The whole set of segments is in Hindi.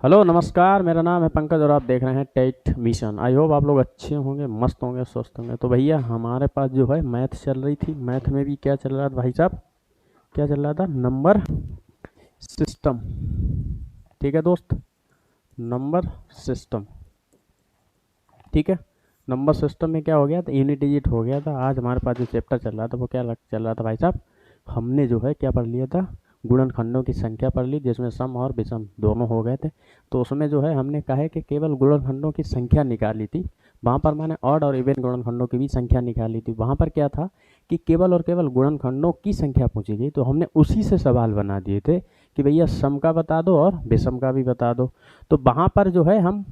हेलो नमस्कार, मेरा नाम है पंकज और आप देख रहे हैं टेट मिशन। आई होप आप लोग अच्छे होंगे, मस्त होंगे, स्वस्थ होंगे। तो भैया हमारे पास जो है मैथ चल रही थी। मैथ में भी क्या चल रहा था भाई साहब? क्या चल रहा था? Number system. ठीक है दोस्त, नंबर सिस्टम। ठीक है, नंबर सिस्टम में क्या हो गया था? यूनिट डिजिट हो गया था। आज हमारे पास जो चैप्टर चल रहा था वो क्या चल रहा था भाई साहब? हमने जो है क्या पढ़ लिया था? गुणनखंडों की संख्या पढ़ ली, जिसमें सम और विषम दोनों हो गए थे। तो उसमें जो है हमने कहा है कि केवल गुणनखंडों की संख्या निकाली थी। वहाँ पर मैंने ऑड और इवन गुणनखंडों की भी संख्या निकाली थी। वहाँ पर क्या था कि केवल और केवल गुणनखंडों की संख्या पूछी गई, तो हमने उसी से सवाल बना दिए थे कि भैया सम का बता दो और विषम का भी बता दो। तो वहाँ पर जो है हम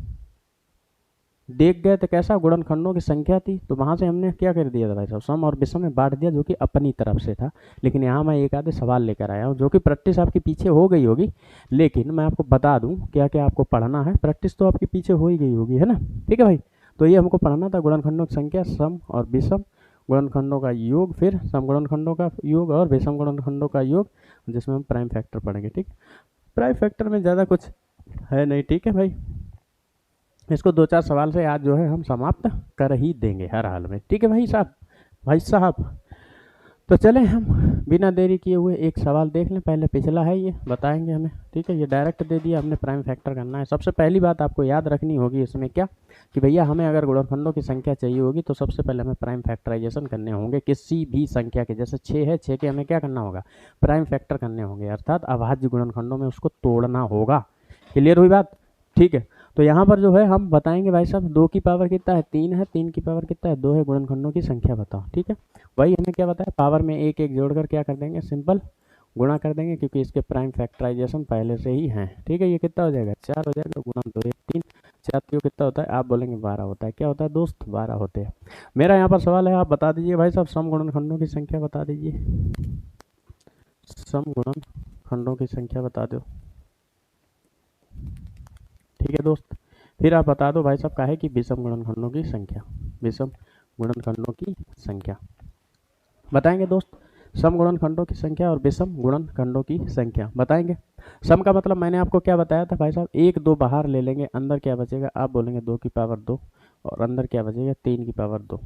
देख गए थे कैसा गुणनखंडों की संख्या थी, तो वहां से हमने क्या कर दिया था भाई साहब? सम और विषम में बांट दिया, जो कि अपनी तरफ से था। लेकिन यहाँ मैं एक आधे सवाल लेकर आया हूँ जो कि प्रैक्टिस आपके पीछे हो गई होगी। लेकिन मैं आपको बता दूं क्या क्या आपको पढ़ना है। प्रैक्टिस तो आपके पीछे हो ही गई होगी, है ना? ठीक है भाई। तो ये हमको पढ़ना था गुणनखंडों की संख्या, सम और विषम गुणनखंडों का योग, फिर सम गुणनखंडों का योग और विषम गुणनखंडों का योग, जिसमें हम प्राइम फैक्टर पढ़ेंगे। ठीक, प्राइम फैक्टर में ज़्यादा कुछ है नहीं। ठीक है भाई, इसको दो चार सवाल से आज जो है हम समाप्त कर ही देंगे हर हाल में। ठीक है भाई साहब, भाई साहब। तो चलें हम बिना देरी किए हुए एक सवाल देख लें। पहले पिछला है, ये बताएंगे हमें। ठीक है, ये डायरेक्ट दे दिया हमने, प्राइम फैक्टर करना है। सबसे पहली बात आपको याद रखनी होगी इसमें क्या, कि भैया हमें अगर गुणनखंडों की संख्या चाहिए होगी तो सबसे पहले हमें प्राइम फैक्टराइजेशन करने होंगे किसी भी संख्या के। जैसे 6 है, 6 के हमें क्या करना होगा? प्राइम फैक्टर करने होंगे, अर्थात अभाज्य गुणनखंडों में उसको तोड़ना होगा। क्लियर हुई बात? ठीक है। तो यहाँ पर जो है हम बताएंगे भाई साहब, 2 की पावर कितना है? 3 है। 3 की पावर कितना है? 2 है। गुणनखंडों की संख्या बताओ। ठीक है, वही हमें क्या बताया, पावर में एक एक जोड़कर क्या कर देंगे? सिंपल गुणा कर देंगे, क्योंकि इसके प्राइम फैक्टराइजेशन पहले से ही हैं। ठीक है, ये कितना हो जाएगा? 4 हो जाएगा। गुणा 2 1 3, 4 3 कितना होता है? आप बोलेंगे 12 होता है। क्या होता है दोस्त? 12 होते हैं। मेरा यहाँ पर सवाल है, आप बता दीजिए भाई साहब, सम गुणनखंडों की संख्या बता दीजिए। सम गुणनखंडों की संख्या बता दो। ठीक है दोस्त, फिर आप बता दो भाई साहब का है कि विषम गुणनखंडों की संख्या। विषम गुणनखंडों की संख्या बताएंगे दोस्त। सम गुणनखंडों की संख्या और विषम गुणनखंडों की संख्या बताएंगे। सम का मतलब मैंने आपको क्या बताया था भाई साहब? 1 2 बाहर ले लेंगे, अंदर क्या बचेगा? आप बोलेंगे 2 की पावर 2, और अंदर क्या बचेगा? 3 की पावर 2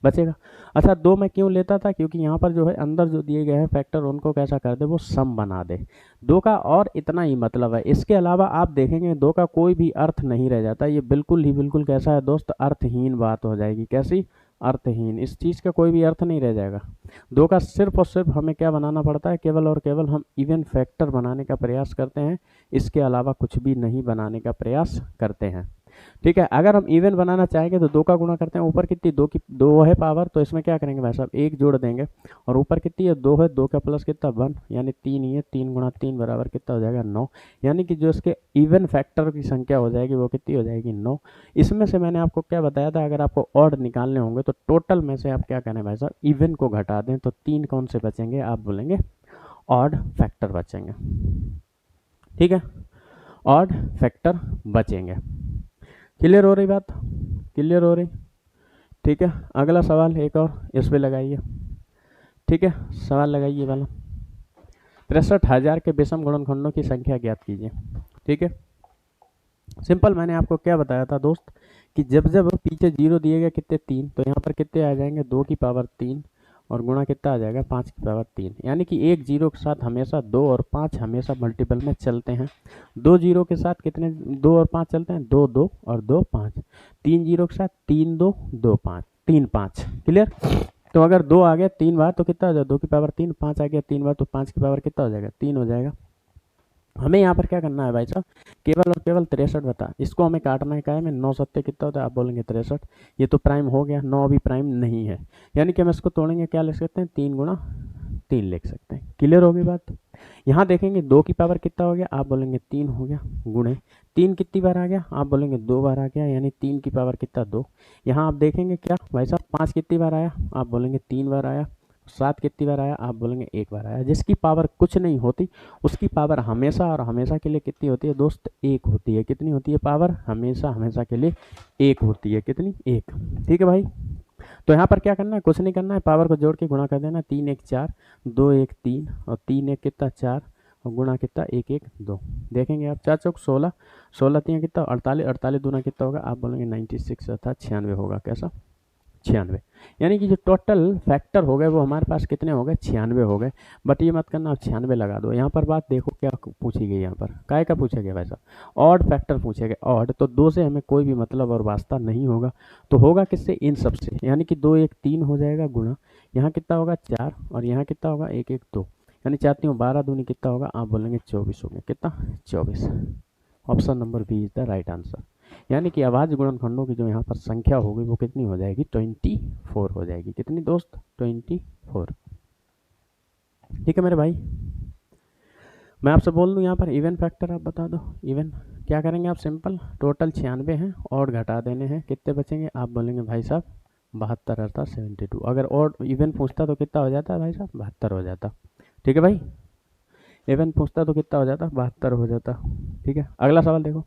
बचेगा। अच्छा, 2 मैं क्यों लेता था? क्योंकि यहाँ पर जो है अंदर जो दिए गए हैं फैक्टर, उनको कैसा कर दे? वो सम बना दे। 2 का और इतना ही मतलब है। इसके अलावा आप देखेंगे 2 का कोई भी अर्थ नहीं रह जाता। ये बिल्कुल ही बिल्कुल कैसा है दोस्त? अर्थहीन बात हो जाएगी। कैसी? अर्थहीन। इस चीज़ का कोई भी अर्थ नहीं रह जाएगा। 2 का सिर्फ और सिर्फ हमें क्या बनाना पड़ता है? केवल और केवल हम इवन फैक्टर बनाने का प्रयास करते हैं। इसके अलावा कुछ भी नहीं बनाने का प्रयास करते हैं। ठीक है, अगर हम इवन बनाना चाहेंगे तो 2 का गुणा करते हैं। ऊपर कितनी? 2 की 2 है पावर, तो इसमें क्या करेंगे भाई साहब? 1 जोड़ देंगे। और ऊपर कितनी है? 2 है। 2 का प्लस कितना? 1, यानी 3 ही है। 3 गुणा 3 बराबर कितना हो जाएगा? 9। यानी कि जो इसके इवन फैक्टर की संख्या हो जाएगी वो कितनी हो जाएगी? 9। इसमें से मैंने आपको क्या बताया था, अगर आपको ऑड निकालने होंगे तो टोटल में से आप क्या करें भाई साहब? इवन को घटा दें, तो 3 कौन से बचेंगे? आप बोलेंगे ऑड फैक्टर बचेंगे। ठीक है, ऑड फैक्टर बचेंगे। क्लियर हो रही बात? क्लियर हो रही? ठीक है, अगला सवाल एक और इस पे लगाइए। ठीक है, सवाल लगाइए वाला, 63,000 के विषम गुणनखंडों की संख्या ज्ञात कीजिए। ठीक है, सिंपल मैंने आपको क्या बताया था दोस्त, कि जब जब पीछे जीरो दिए गए कितने? 3, तो यहाँ पर कितने आ जाएंगे? 2 की पावर 3, और गुणा कितना आ जाएगा? 5 की पावर 3। यानी कि एक जीरो के साथ हमेशा 2 और 5 हमेशा मल्टीपल में चलते हैं। 2 जीरो के साथ कितने? 2 और 5 चलते हैं। 2 2 और 2 5। 3 जीरो के साथ 3 2 2 5 3 5। क्लियर? तो अगर 2 आ गया 3 बार तो कितना हो जाएगा? 2 की पावर 3। 5 आ गया 3 बार तो 5 की पावर कितना हो जाएगा? 3 हो जाएगा। हमें यहाँ पर क्या करना है भाई साहब? केवल और केवल 63 बता, इसको हमें काटना है। क्या है? में 9 सत्ते कितना होता है? आप बोलेंगे 63। ये तो प्राइम हो गया, 9 अभी प्राइम नहीं है। यानी कि हम इसको तोड़ेंगे, क्या लिख सकते हैं? 3 गुणा 3 लिख सकते हैं। क्लियर होगी बात? यहाँ देखेंगे 2 की पावर कितना हो गया? आप बोलेंगे 3 हो गया। गुणे 3 कितनी बार आ गया? आप बोलेंगे 2 बार आ गया। यानी 3 की पावर कितना? 2। यहाँ आप देखेंगे क्या भाई साहब? 5 कितनी बार आया? आप बोलेंगे 3 बार आया। 7 कितनी बार आया? आप बोलेंगे 1 बार आया। जिसकी पावर कुछ नहीं होती उसकी पावर हमेशा और हमेशा के लिए कितनी होती है दोस्त? 1 होती है। कितनी होती है पावर? हमेशा हमेशा के लिए 1 होती है। कितनी? 1। ठीक है भाई, तो यहाँ पर क्या करना है? कुछ नहीं करना है, पावर को जोड़ के गुणा कर देना। 3 1 4, 2 1 3, और 3 1 कितना? 4, और गुणा कितना 1 1 2। देखेंगे आप 4 चौक 16, 16 तीन कितना 48, 48 दूना कितना होगा आप बोलेंगे 96 अर्थात 96 होगा। कैसा 96, यानी कि जो टोटल फैक्टर हो गए वो हमारे पास कितने हो गए 96 हो गए। बट ये मत करना आप 96 लगा दो। यहाँ पर बात देखो क्या पूछी गई, यहाँ पर काय का पूछा गया भाई साहब, ऑड फैक्टर पूछे गए। ऑड तो 2 से हमें कोई भी मतलब और वास्ता नहीं होगा, तो होगा किससे इन सब से, यानी कि 2 1 3 हो जाएगा गुणा, यहाँ कितना होगा 4 और यहाँ कितना होगा 1 1 2, यानी 4 3 12 दूनी कितना होगा आप बोलेंगे 24 हो गया। कितना 24। Option number B is the right answer. यानी कि अभाज्य गुणनखंडों की जो यहाँ पर संख्या होगी वो कितनी हो जाएगी 24 हो जाएगी। कितनी दोस्त 24। ठीक है मेरे भाई, मैं आपसे बोल दूं यहाँ पर इवन फैक्टर आप बता दो। इवन क्या करेंगे आप, सिंपल टोटल 96 हैं और घटा देने हैं, कितने बचेंगे आप बोलेंगे भाई साहब 72 अर्थात 72। अगर और इवन पूछता तो कितना हो जाता है भाई साहब 72 हो जाता। ठीक है भाई, इवन पूछता तो कितना हो जाता 72 हो जाता। ठीक है, अगला सवाल देखो,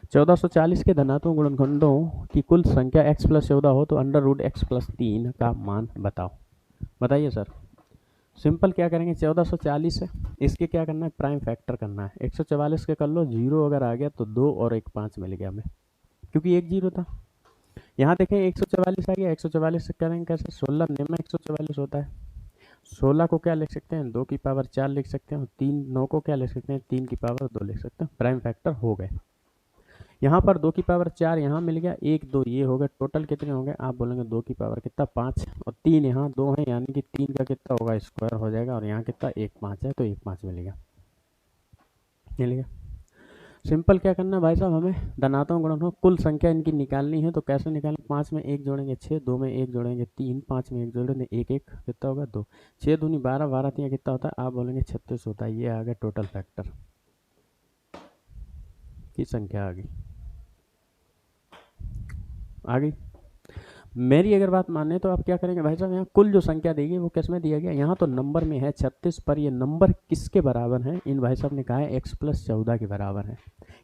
1440 के धनात्मक गुणनखंडों की कुल संख्या x प्लस 14 हो तो अंडर रूट x प्लस 3 का मान बताओ। बताइए सर। सिंपल क्या करेंगे 1440 है, इसके क्या करना है प्राइम फैक्टर करना है। 144 के कर लो, 0 अगर आ गया तो 2 और 1 5 मिल गया हमें, क्योंकि 1 0 था। यहाँ देखें 144 आ गया, 144 से करेंगे कैसे, 16 निम्न 144 होता है। 16 को क्या लिख सकते हैं 2 की पावर 4 लिख सकते हैं, और 3 9 को क्या लिख सकते हैं 3 की पावर 2 लिख सकते हैं। प्राइम फैक्टर हो गए। यहाँ पर 2 की पावर 4 यहाँ मिल गया, 1 2 ये हो गए, टोटल कितने होंगे आप बोलेंगे 2 की पावर कितना 5 और 3 यहाँ 2 है, यानी कि 3 का कितना होगा स्क्वायर हो जाएगा, और यहाँ कितना 1 5 है तो 1 5 मिलेगा। मिलेगा। सिंपल क्या करना है भाई साहब, हमें धनात्मक गुणनखंड कुल संख्या इनकी निकालनी है। तो कैसे निकालें, 5 में 1 जोड़ेंगे 6, 2 में 1 जोड़ेंगे 3, 5 में 1 जोड़ेंगे 1 1 कितना होगा 2, 6 दूनी 12, 12 3 कितना होता है आप बोलेंगे 36 होता है। ये आ गया टोटल फैक्टर की संख्या आ गई। मेरी अगर बात माने तो आप क्या करेंगे भाई साहब, यहाँ कुल जो संख्या देगी वो किस में दिया गया, यहाँ तो नंबर में है 36, पर ये नंबर किसके बराबर है, इन भाई साहब ने कहा है x प्लस 14 के बराबर है।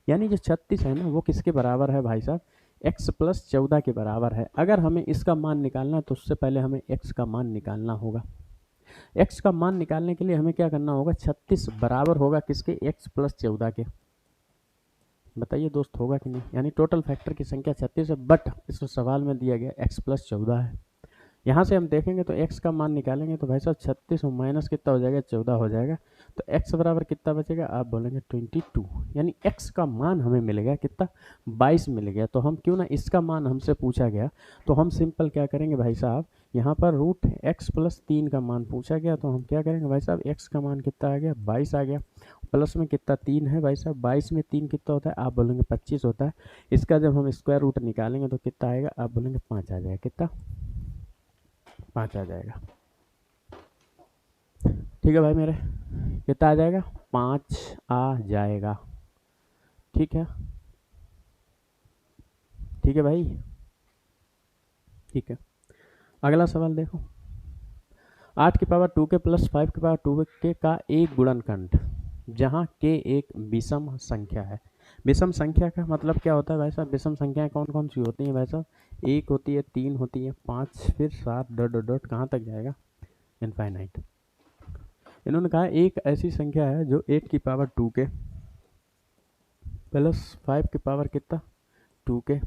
यानी जो 36 है ना वो किसके बराबर है भाई साहब, x प्लस 14 के बराबर है। अगर हमें इसका मान निकालना है तो उससे पहले हमें x का मान निकालना होगा। x का मान निकालने के लिए हमें क्या करना होगा, 36 बराबर होगा किसके, x प्लस 14 के। बताइए दोस्त होगा कि नहीं, यानी टोटल फैक्टर की संख्या 36 है, बट इस सवाल में दिया गया x प्लस 14 है। यहाँ से हम देखेंगे तो x का मान निकालेंगे तो भाई साहब 36 और माइनस कितना हो जाएगा 14 हो जाएगा, तो x बराबर कितना बचेगा आप बोलेंगे 22, यानी x का मान हमें मिल गया कितना 22 मिल गया। तो हम क्यों ना, इसका मान हमसे पूछा गया तो हम सिंपल क्या करेंगे भाई साहब, यहाँ पर रूट x प्लस 3 का मान पूछा गया, तो हम क्या करेंगे भाई साहब, x का मान कितना आ गया 22 आ गया, प्लस में कितना 3 है भाई साहब, 22 में 3 कितना होता है आप बोलेंगे 25 होता है। इसका जब हम स्क्वायर रूट निकालेंगे तो कितना आएगा आप बोलेंगे 5 आ जाएगा। कितना 5 आ जाएगा। ठीक है भाई मेरे, कितना आ जाएगा 5 आ जाएगा। ठीक है, ठीक है भाई, ठीक है। अगला सवाल देखो, 8 की पावर 2 के प्लस 5 की पावर 2 के का एक गुणनखंड जहाँ के एक विषम संख्या है। विषम संख्या का मतलब क्या होता है भाई साहब, विषम संख्याएं कौन कौन सी होती हैं भाई साहब, 1 होती है, 3 होती है, 5 फिर 7 डॉट डॉट डॉट कहाँ तक जाएगा इनफाइनाइट। इन्होंने कहा एक ऐसी संख्या है जो 8 की पावर 2 के प्लस 5 की पावर कितना 2 के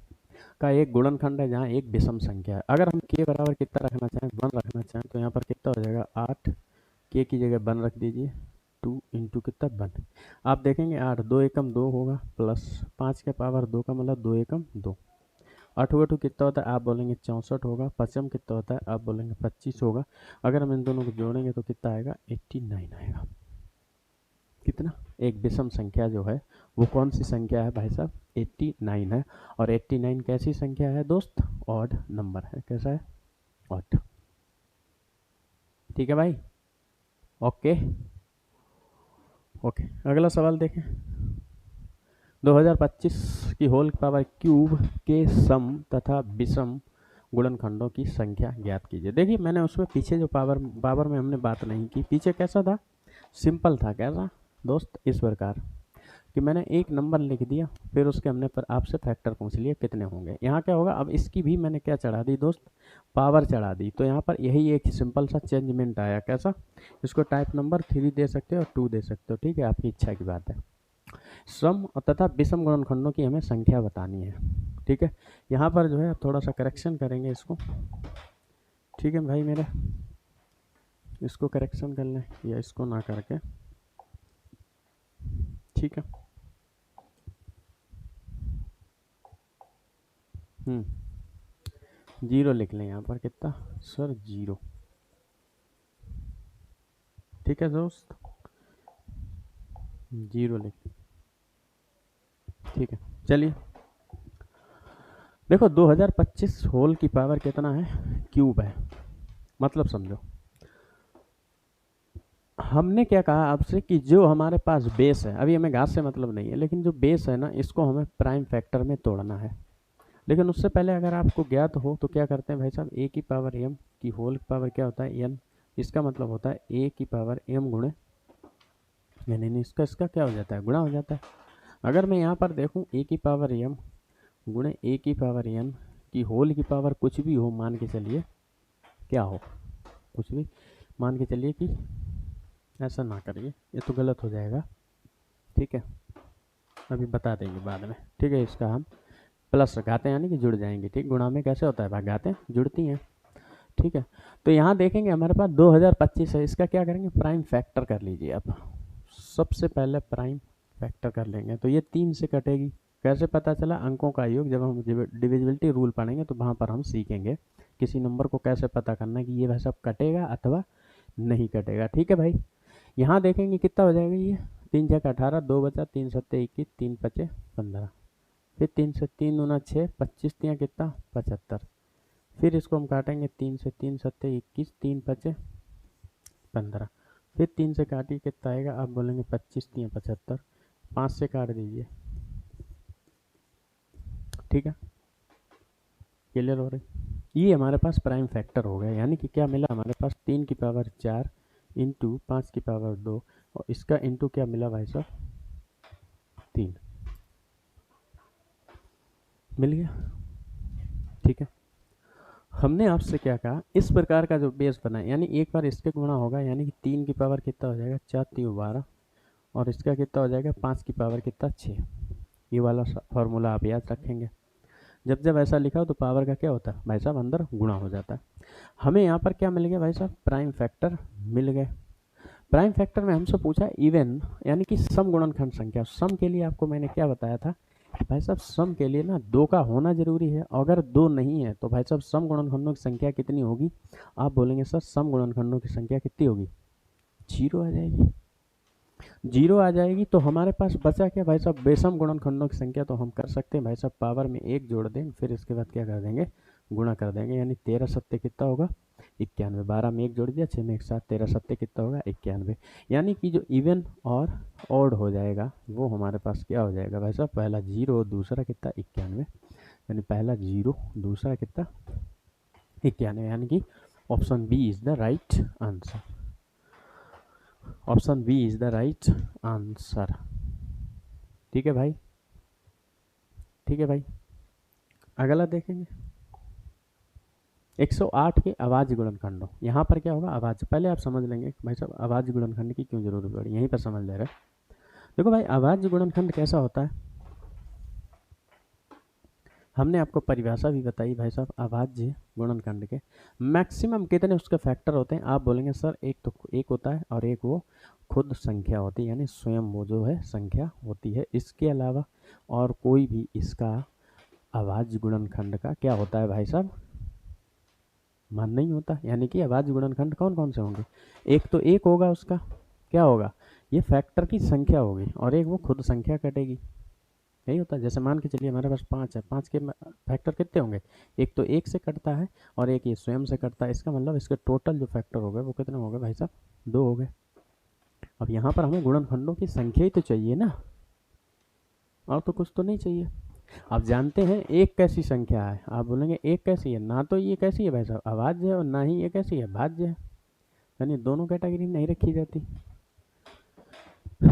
का एक गुणनखंड है जहाँ एक विषम संख्या है। अगर हम के बराबर कितना रखना चाहें 1 रखना चाहें तो यहाँ पर कितना हो जाएगा 8, के की जगह 1 रख दीजिए, 2 इंटू कितना 1। आप देखेंगे 8 2 एकम 2 होगा, प्लस 5 के पावर 2 का मतलब 2 एकम 2, 8 2 कितना होता है आप बोलेंगे 64 होगा, 5 कितना होता है आप बोलेंगे 25 होगा। अगर हम इन दोनों को जोड़ेंगे तो कितना आएगा 89 आएगा। कितना, एक विषम संख्या जो है वो कौन सी संख्या है भाई साहब 89 है। और 89 कैसी संख्या है दोस्त, ऑड नंबर है। कैसा है, ऑड। ठीक है भाई, ओके ओके। अगला सवाल देखें, 2025 की होल पावर क्यूब के सम तथा विषम गुणनखंडों की संख्या ज्ञात कीजिए। देखिए मैंने उसमें पीछे जो पावर में हमने बात नहीं की, पीछे कैसा था, सिंपल था। कैसा दोस्त, इस प्रकार कि मैंने एक नंबर लिख दिया, फिर उसके हमने पर आपसे फैक्टर पूछ लिया कितने होंगे। यहाँ क्या होगा, अब इसकी भी मैंने क्या चढ़ा दी दोस्त, पावर चढ़ा दी। तो यहाँ पर यही एक सिंपल सा चेंजमेंट आया। कैसा, इसको टाइप नंबर 3 दे सकते हो और 2 दे सकते हो, ठीक है, आपकी इच्छा की बात है। सम तथा विषम गुणनखंडों की हमें संख्या बतानी है, ठीक है। यहाँ पर जो है थोड़ा सा करेक्शन करेंगे इसको, ठीक है भाई मेरे, इसको करेक्शन कर लें या इसको ना करके, ठीक है। जीरो लिख लें यहाँ पर, कितना सर, जीरो, ठीक है दोस्त, जीरो लिख, ठीक है। चलिए देखो 2025 होल की पावर कितना है, क्यूब है। मतलब समझो, हमने क्या कहा आपसे कि जो हमारे पास बेस है, अभी हमें घात से मतलब नहीं है, लेकिन जो बेस है ना, इसको हमें प्राइम फैक्टर में तोड़ना है। लेकिन उससे पहले अगर आपको ज्ञात हो तो क्या करते हैं भाई साहब, ए की पावर एम की होल की पावर क्या होता है, एन। इसका मतलब होता है ए की पावर एम गुणे, यानी इसका क्या हो जाता है, गुणा हो जाता है। अगर मैं यहाँ पर देखूँ ए की पावर एम गुणे ए की पावर एन की होल की पावर कुछ भी हो, मान के चलिए क्या हो, कुछ भी मान के चलिए कि, ऐसा ना करिए, ये तो गलत हो जाएगा, ठीक है, अभी बता देंगे बाद में, ठीक है। इसका हम प्लस घाते यानी कि जुड़ जाएंगे, ठीक। गुणा में कैसे होता है भाई, घाते जुड़ती हैं, ठीक है। तो यहाँ देखेंगे हमारे पास 2025 है, इसका क्या करेंगे, प्राइम फैक्टर कर लीजिए आप। सबसे पहले प्राइम फैक्टर कर लेंगे, तो ये 3 से कटेगी। कैसे पता चला, अंकों का योग, जब हम डिविजिबिलिटी रूल पढ़ेंगे तो वहाँ पर हम सीखेंगे किसी नंबर को कैसे पता करना है कि ये भाई साहब कटेगा अथवा नहीं कटेगा, ठीक है भाई। यहाँ देखेंगे कितना हो जाएगा, ये 3 छः 18, 2 बचा, 3 सत्ते 21, 3 पचे 15, फिर 3 से 3 दूना 6, 25 तियाँ कितना 75, फिर इसको हम काटेंगे 3 से, 3 सत्ते 21, 3 पचे 15, फिर 3 से काटिए कितना आएगा, आप बोलेंगे 25 तियाँ 75, 5 से काट दीजिए, ठीक है, क्लियर हो रही। ये हमारे पास प्राइम फैक्टर हो गया, यानी कि क्या मिला हमारे पास, 3 की पावर 4 इंटू 5 की पावर 2, और इसका इंटू क्या मिला भाई साहब, 3 मिल गया, ठीक है। हमने आपसे क्या कहा, इस प्रकार का जो बेस बना है, यानी एक बार इसके गुणा होगा, यानी कि 3 की पावर कितना हो जाएगा, 4 3 12, और इसका कितना हो जाएगा, 5 की पावर कितना 6। ये वाला फॉर्मूला आप याद रखेंगे। जब जब ऐसा लिखा हो तो पावर का क्या होता है भाई साहब, अंदर गुणा हो जाता है। हमें यहाँ पर क्या मिल गया भाई साहब, प्राइम फैक्टर मिल गए। प्राइम फैक्टर में हमसे पूछा इवन, यानी कि सम गुणनखंड संख्या। सम के लिए आपको मैंने क्या बताया था भाई साहब, सम के लिए ना 2 का होना जरूरी है, अगर 2 नहीं है तो भाई साहब सम गुणनखंडों की संख्या कितनी होगी, आप बोलेंगे सर सम गुणनखंडों की संख्या कितनी होगी, 0 आ जाएगी। 0 आ जाएगी तो हमारे पास बचा क्या भाई साहब, बेसम गुणनखंडों की संख्या। तो हम कर सकते हैं भाई साहब, पावर में 1 जोड़ देंगे, फिर इसके बाद क्या कर देंगे, गुणा कर देंगे, यानी 13 सत्ते कितना होगा 91, 12 में 1 जोड़ दिया, 6 में 1 7, 13 सत्ते कितना होगा 91। यानी कि जो इवन और ऑड हो जाएगा वो हमारे पास क्या हो जाएगा भाई साहब, पहला 0, दूसरा कितना 91, यानी पहला 0, दूसरा कितना 91, यानी कि option B is the right answer. Option B is the right answer, ठीक है भाई, ठीक है भाई। अगला देखेंगे 108 के आवाज गुणनखंडों। यहाँ पर क्या होगा, आवाज, पहले आप समझ लेंगे भाई साहब आवाज गुणनखंड की क्यों जरूरत पड़ी, यहीं पर समझ ले रहे। देखो भाई आवाज गुणनखंड कैसा होता है, हमने आपको परिभाषा भी बताई भाई साहब, आवाज्य गुणनखंड के मैक्सिमम कितने उसके फैक्टर होते हैं, आप बोलेंगे सर एक तो एक होता है और एक वो खुद संख्या होती है, यानी स्वयं वो जो है संख्या होती है। इसके अलावा और कोई भी इसका आवाज गुणनखंड का क्या होता है भाई साहब, मान नहीं होता। यानी कि आवाज गुणनखंड कौन कौन से होंगे, एक तो एक होगा उसका क्या होगा, ये फैक्टर की संख्या होगी, और एक वो खुद संख्या कटेगी, यही होता है। जैसे मान के चलिए हमारे पास 5 है, 5 के फैक्टर कितने होंगे, एक तो एक से कटता है और एक ये स्वयं से कटता है, इसका मतलब इसके टोटल जो फैक्टर हो गए वो कितने हो गए भाई साहब, 2 हो गए। अब यहाँ पर हमें गुणनखंडों की संख्या ही तो चाहिए ना, और तो कुछ तो नहीं चाहिए। आप जानते हैं एक कैसी संख्या है, आप बोलेंगे एक कैसी है, ना तो ये कैसी है भाई साहब आवाज है, और ना ही ये कैसी है भाज्य है, यानी दोनों कैटेगरी नहीं रखी जाती।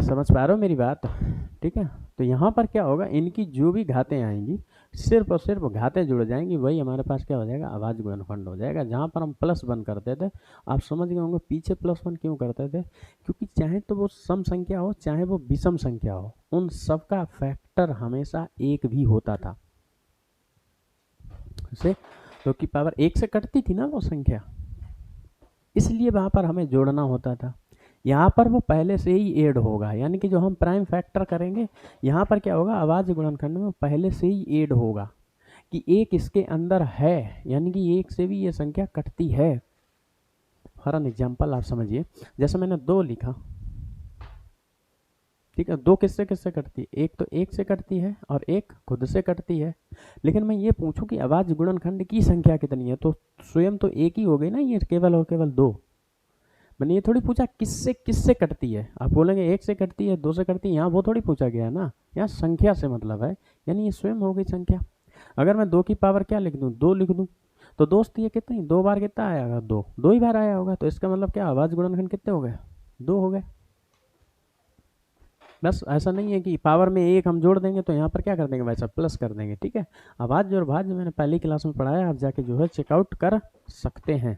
समझ पा रहे हो मेरी बात, ठीक है। तो यहाँ पर क्या होगा, इनकी जो भी घातें आएंगी सिर्फ और सिर्फ घातें जुड़ जाएंगी, वही हमारे पास क्या हो जाएगा, अभाज्य गुणनखंड हो जाएगा। जहाँ पर हम +1 करते थे, आप समझ गए होंगे पीछे +1 क्यों करते थे, क्योंकि चाहे तो वो सम संख्या हो चाहे वो विषम संख्या हो, उन सबका फैक्टर हमेशा 1 भी होता था। से तो की पावर 1 से कटती थी ना वो संख्या, इसलिए वहाँ पर हमें जोड़ना होता था। यहाँ पर वो पहले से ही ऐड होगा, यानी कि जो हम प्राइम फैक्टर करेंगे यहाँ पर क्या होगा, अभाज्य गुणनखंड में पहले से ही ऐड होगा कि 1 इसके अंदर है, यानी कि 1 से भी ये संख्या कटती है। फॉर एन एग्जाम्पल आप समझिए, जैसे मैंने 2 लिखा, ठीक है, 2 किससे किससे कटती है, एक तो 1 से कटती है और एक खुद से कटती है। लेकिन मैं ये पूछूं कि अभाज्य गुणनखंड की संख्या कितनी है, तो स्वयं तो एक ही हो गई ना, ये केवल और केवल 2। मैंने ये थोड़ी पूछा किससे किससे कटती है, आप बोलेंगे 1 से कटती है 2 से कटती है, यहाँ वो थोड़ी पूछा गया है ना, यहाँ संख्या से मतलब है, यानी ये स्वयं हो गई संख्या। अगर मैं 2 की पावर क्या लिख दूँ, 2 लिख दूँ, तो दोस्त ये कितनी 2 बार कितना आया होगा, 2 ही बार आया होगा, तो इसका मतलब क्या, अभाज्य गुणनखंड कितने हो गए, 2 हो गए। बस ऐसा नहीं है कि पावर में 1 हम जोड़ देंगे तो यहाँ पर क्या कर देंगे भाई साहब, प्लस कर देंगे, ठीक है। अभाज्य और भाज्य मैंने पहली क्लास में पढ़ाया, आप जाके जो है चेकआउट कर सकते हैं,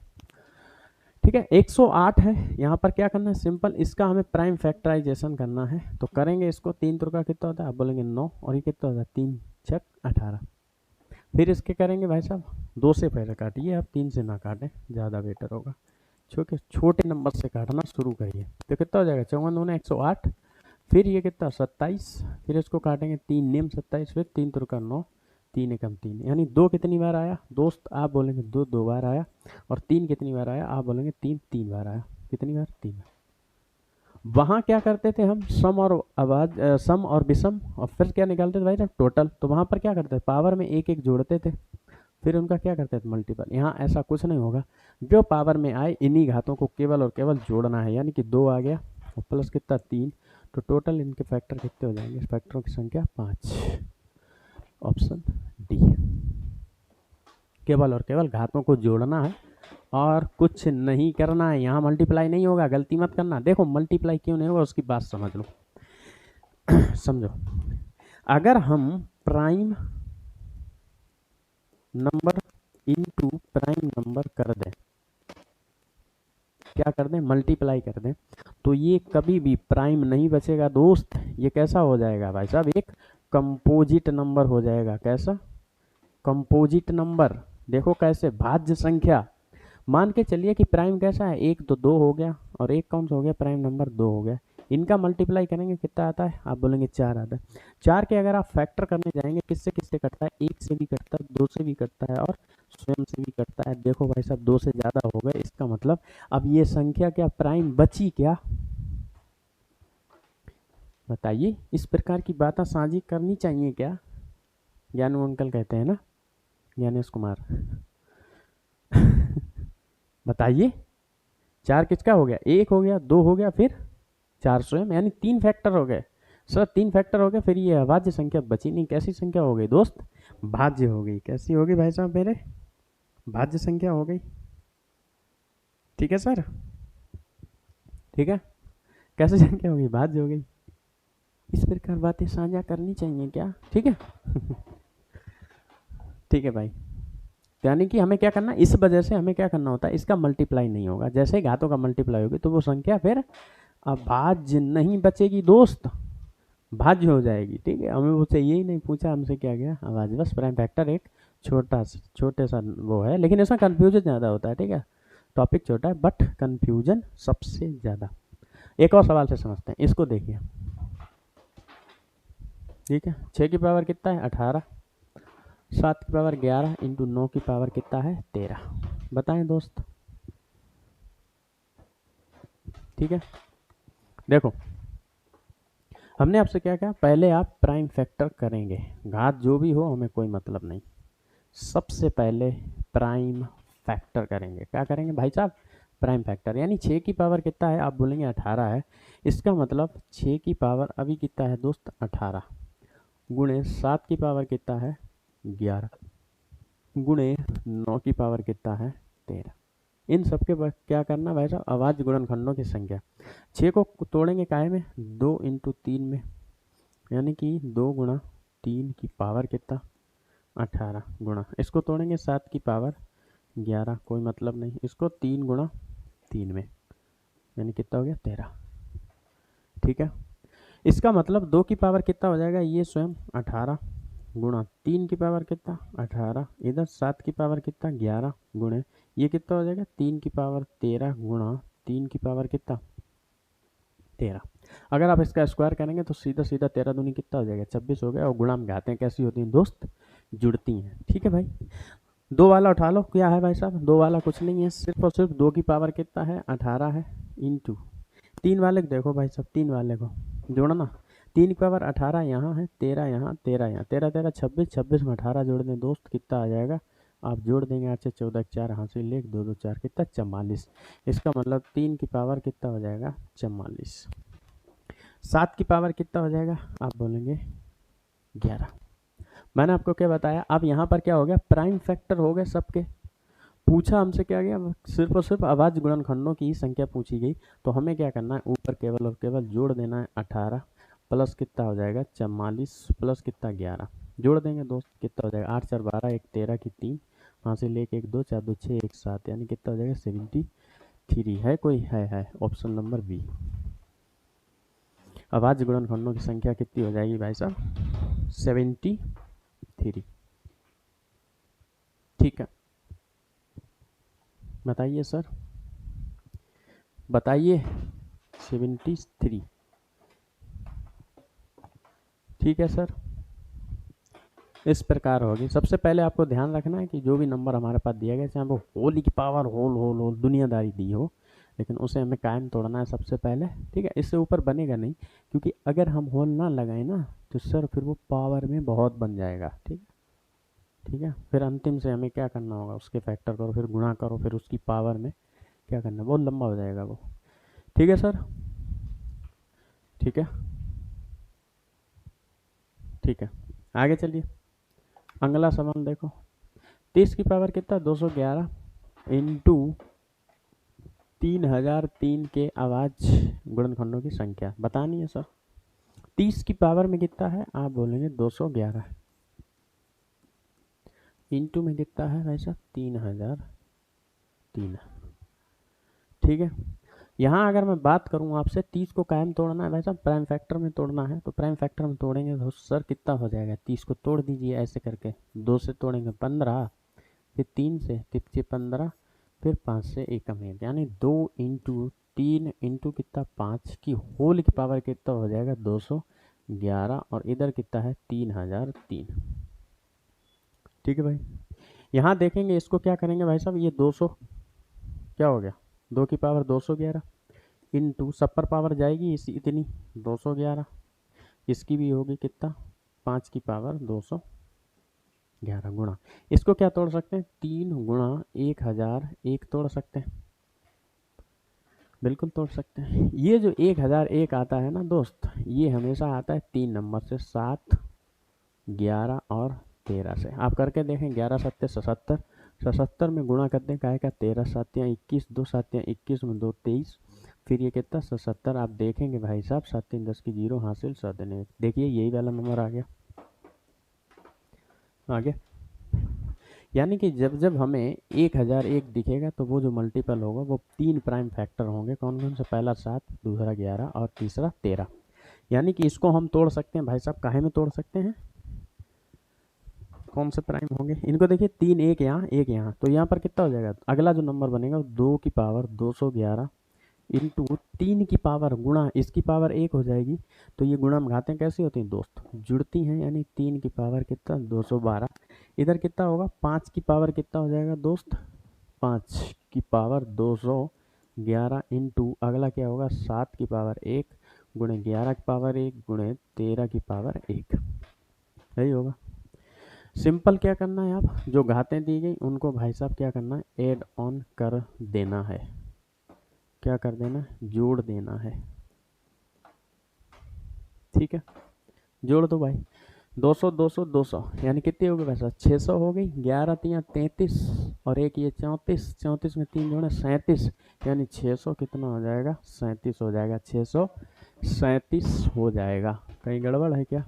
ठीक है। 108 है, यहाँ पर क्या करना है, सिंपल इसका हमें प्राइम फैक्टराइजेशन करना है, तो करेंगे इसको। 3 त्रिका कितना होता है, आप बोलेंगे 9, और ये कितना होता है 3 छक 18। फिर इसके करेंगे भाई साहब, 2 से पहले काटिए आप, 3 से ना काटें, ज़्यादा बेटर होगा, छोटे छोटे नंबर से काटना शुरू करिए। तो कितना हो जाएगा, 54 दूने 108, फिर ये कितना 27, फिर इसको काटेंगे 3 नियम 27, फिर 3 त्रिका 9, 3 एकम 3, यानी 2 कितनी बार आया दोस्त, आप बोलेंगे 2 2 बार आया, और 3 कितनी बार आया, आप बोलेंगे 3 3 बार आया। कितनी बार, 3 बार। वहाँ क्या करते थे हम, सम और सम और विषम, और फिर क्या निकालते थे भाई साहब, टोटल। तो वहाँ पर क्या करते थे, पावर में 1 1 जोड़ते थे, फिर उनका क्या करते थे, मल्टीपल। यहाँ ऐसा कुछ नहीं होगा, जो पावर में आए इन्हीं घातों को केवल और केवल जोड़ना है, यानी कि 2 आ गया और प्लस कितना 3, तो टोटल इनके फैक्टर कितने हो जाएंगे, फैक्टरों की संख्या 5, ऑप्शन डी। केवल और केवल घातों को जोड़ना है और कुछ नहीं करना है, यहाँ मल्टीप्लाई नहीं होगा, गलती मत करना। देखो मल्टीप्लाई क्यों नहीं होगा उसकी बात समझ लो समझो, अगर हम prime number into prime number कर दें, क्या कर दें, मल्टीप्लाई कर दें, तो ये कभी भी प्राइम नहीं बचेगा दोस्त, ये कैसा हो जाएगा भाई साहब, एक कंपोजिट नंबर हो जाएगा। कैसा, कंपोजिट नंबर। देखो कैसे, भाज्य संख्या। मान के चलिए कि प्राइम कैसा है, 1 तो 2 हो गया, और एक कौन सा हो गया, प्राइम नंबर 2 हो गया। इनका मल्टीप्लाई करेंगे कितना आता है, आप बोलेंगे 4 आता है। 4 के अगर आप फैक्टर करने जाएंगे, किससे किससे कटता है, 1 से भी कटता है, 2 से भी कटता है, और स्वयं से भी कटता है। देखो भाई साहब 2 से ज़्यादा हो गए, इसका मतलब अब ये संख्या क्या प्राइम बची क्या, बताइए। इस प्रकार की बातें साझी करनी चाहिए क्या, ज्ञानू अंकल कहते हैं ना, ज्ञानेश कुमार बताइए, 4 किसका हो गया, 1 हो गया, 2 हो गया, फिर 4 स्वयं, यानी 3 फैक्टर हो गए सर, 3 फैक्टर हो गए, फिर ये अभाज्य संख्या बची नहीं। कैसी संख्या हो गई दोस्त, भाज्य हो गई। कैसी होगी भाई साहब मेरे, भाज्य संख्या हो गई, ठीक है सर, ठीक है। कैसे संख्या होगी, भाज्य हो गई। इस प्रकार बातें साझा करनी चाहिए क्या, ठीक है ठीक है भाई। यानी कि हमें क्या करना, इस वजह से हमें क्या करना होता है, इसका मल्टीप्लाई नहीं होगा। जैसे ही घातों का मल्टीप्लाई होगी तो वो संख्या फिर अभाज्य नहीं बचेगी दोस्त, भाज्य हो जाएगी, ठीक है। हमें मुझसे यही नहीं पूछा, हमसे क्या गया अभाज्य, बस प्राइम फैक्टर एक छोटे सा वो है, लेकिन इसमें कन्फ्यूजन ज़्यादा होता है, ठीक है। टॉपिक छोटा है बट कन्फ्यूजन सबसे ज़्यादा। एक और सवाल से समझते हैं, इसको देखिए, ठीक है। 6 की पावर कितना है 18, 7 की पावर 11 इंटू 9 की पावर कितना है 13, बताएं दोस्त, ठीक है। देखो हमने आपसे क्या कहा, पहले आप प्राइम फैक्टर करेंगे, घात जो भी हो हमें कोई मतलब नहीं, सबसे पहले प्राइम फैक्टर करेंगे। क्या करेंगे भाई साहब, प्राइम फैक्टर, यानी 6 की पावर कितना है, आप बोलेंगे 18 है, इसका मतलब 6 की पावर अभी कितना है दोस्त 18, गुणे 7 की पावर कितना है 11, गुणे 9 की पावर कितना है 13। इन सब के बाद क्या करना भाई साहब, अभाज्य गुणनखंडों की संख्या। 6 को तोड़ेंगे काहे में, 2 इंटू 3 में, यानी कि 2 गुणा 3 की पावर कितना 18 गुणा, इसको तोड़ेंगे 7 की पावर 11, कोई मतलब नहीं, इसको 3 गुणा 3 में यानी कितना हो गया 13। ठीक है, इसका मतलब 2 की पावर कितना हो जाएगा, ये स्वयं 18 गुणा 3 की पावर कितना 18, इधर 7 की पावर कितना 11 गुणे ये कितना हो जाएगा 3 की पावर 13 गुणा 3 की पावर कितना 13। अगर आप इसका स्क्वायर करेंगे तो सीधा सीधा 13 दूनी कितना हो जाएगा 26 हो गया। और गुणा में घातें कैसी होती हैं दोस्त, जुड़ती हैं। ठीक है भाई, 2 वाला उठा लो, क्या है भाई साहब 2 वाला कुछ नहीं है, सिर्फ और सिर्फ 2 की पावर कितना है 18 है, इंटू 3 वाले को देखो भाई साहब, 3 वाले को जोड़ना, 3 की पावर 18 यहाँ है, 13 यहाँ, 13 यहाँ, 13 13 26, 26 में 18 जोड़ दें दोस्त कितना आ जाएगा, आप जोड़ देंगे 8 से 14 4 हासिल 1 2 2 4 कितना 44। इसका मतलब 3 की पावर कितना हो जाएगा 44। 7 की पावर कितना हो जाएगा, आप बोलेंगे 11। मैंने आपको क्या बताया, अब यहाँ पर क्या हो गया, प्राइम फैक्टर हो गए सबके। पूछा हमसे क्या गया, सिर्फ और सिर्फ अभाज्य गुणनखंडों की संख्या पूछी गई, तो हमें क्या करना है, ऊपर केवल और केवल जोड़ देना है 18 प्लस कितना हो जाएगा 44 प्लस कितना 11, जोड़ देंगे दोस्त कितना हो जाएगा 8 4 12 1 13 की 3 हासिल 1 1 2 4 2 6 1 7 यानी कितना हो जाएगा 73 है। कोई है ऑप्शन नंबर बी। अभाज्य गुणनखंडों की संख्या कितनी हो जाएगी भाई साहब 73। ठीक है, बताइए सर, बताइए 73। ठीक है सर, इस प्रकार होगी। सबसे पहले आपको ध्यान रखना है कि जो भी नंबर हमारे पास दिया गया, चाहे वो होल की पावर होल दुनियादारी दी हो, लेकिन उसे हमें कायम तोड़ना है सबसे पहले। ठीक है, इससे ऊपर बनेगा नहीं, क्योंकि अगर हम होल ना लगाए ना तो सर फिर वो पावर में बहुत बन जाएगा। ठीक है, फिर अंतिम से हमें क्या करना होगा, उसके फैक्टर करो, फिर गुणा करो, फिर उसकी पावर में क्या करना, बहुत लंबा हो जाएगा वो। ठीक है सर, ठीक है, ठीक है, आगे चलिए। अगला सवाल देखो, 30 की पावर कितना 211 इंटू 3003 के अभाज्य गुणनखंडों की संख्या बतानी है सर। 30 की पावर में कितना है, आप बोलेंगे 211 इंटू में कितना है भाई साहब 3003। ठीक है, यहाँ अगर मैं बात करूँ आपसे, 30 को कायम तोड़ना है भाई साहब, प्राइम फैक्टर में तोड़ना है, तो प्राइम फैक्टर में तोड़ेंगे तो सर कितना हो जाएगा, 30 को तोड़ दीजिए ऐसे करके, 2 से तोड़ेंगे 15, फिर 3 से 15, फिर 5 से 1 कम है, यानी 2 इंटू 3 इंटू कितना 5 की होल की पावर कितना हो जाएगा 211, और इधर कितना है 3003। ठीक है भाई, यहाँ देखेंगे इसको क्या करेंगे भाई साहब, ये 200 क्या हो गया 2 की पावर 211 इंटू सब पर पावर जाएगी इसी इतनी 211, इसकी भी होगी कितना 5 की पावर 211 गुणा, इसको क्या तोड़ सकते हैं 3 गुणा 1001 तोड़ सकते हैं, बिल्कुल तोड़ सकते हैं। ये जो 1001 आता है ना दोस्त, ये हमेशा आता है 3 नंबर से, 7 11 और 13 से। आप करके देखें, 11 7 77, 77 में गुणा कर दें काय का 13 7 21, 2 7 21 में 2 23, फिर ये कितना 77, आप देखेंगे भाई साहब 7 3 10 की 0 हासिल 7 1, देखिए यही वाला नंबर आ गया। आगे यानी कि जब जब हमें 1001 दिखेगा तो वो जो मल्टीपल होगा वो 3 प्राइम फैक्टर होंगे, कौन कौन से, पहला 7, दूसरा 11 और तीसरा 13। यानी कि इसको हम तोड़ सकते हैं भाई साहब, काहे में तोड़ सकते हैं, कौन से प्राइम होंगे, इनको देखिए 3 एक यहाँ 1 यहाँ, तो यहाँ पर कितना हो जाएगा, अगला जो नंबर बनेगा 2 की पावर 211 इंटू 3 की पावर गुणा इसकी पावर 1 हो जाएगी, तो ये गुणा में घातें कैसी होती हैं दोस्त, जुड़ती हैं, यानी 3 की पावर कितना 212, इधर कितना होगा 5 की पावर कितना हो जाएगा दोस्त 5 की पावर 211 इंटू अगला क्या होगा 7 की पावर 1 गुणे 11 की पावर 1 गुणे 13 की पावर 1, यही होगा। सिंपल क्या करना है, आप जो घातें दी गई उनको भाई साहब क्या करना है, ऐड ऑन कर देना है, क्या कर देना है, जोड़ देना है। ठीक है, जोड़ दो भाई, 200 200 200 यानी कितनी हो गई वैसा 600 हो गई, 11 3 33 और एक ये 34, 34 में 3 जोड़े 37, यानी 600 कितना हो जाएगा 37 हो जाएगा, 637 37 हो जाएगा। कहीं गड़बड़ है क्या?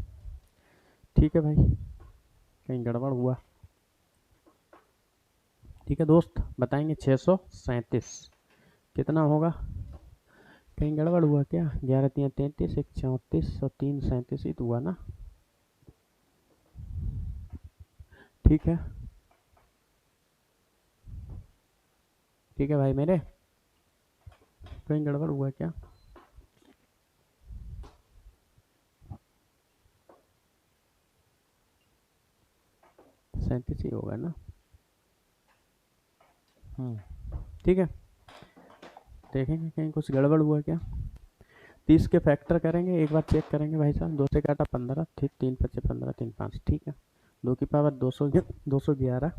ठीक है भाई, कहीं गड़बड़ हुआ? ठीक है दोस्त, बताएंगे 637 कितना होगा? कहीं गड़बड़ हुआ क्या? 11 3 33, 1 34 और 3 37 ही तो हुआ ना? ठीक है, ठीक है भाई मेरे, कहीं गड़बड़ हुआ क्या? सैंतीस ही होगा ना? ठीक है, देखेंगे कहीं कुछ गड़बड़ हुआ क्या। 30 के फैक्टर करेंगे, एक बार चेक करेंगे भाई साहब। 2 से काटा 15, ठीक, 3 5 15, 3 5, ठीक है। 2 की पावर 211,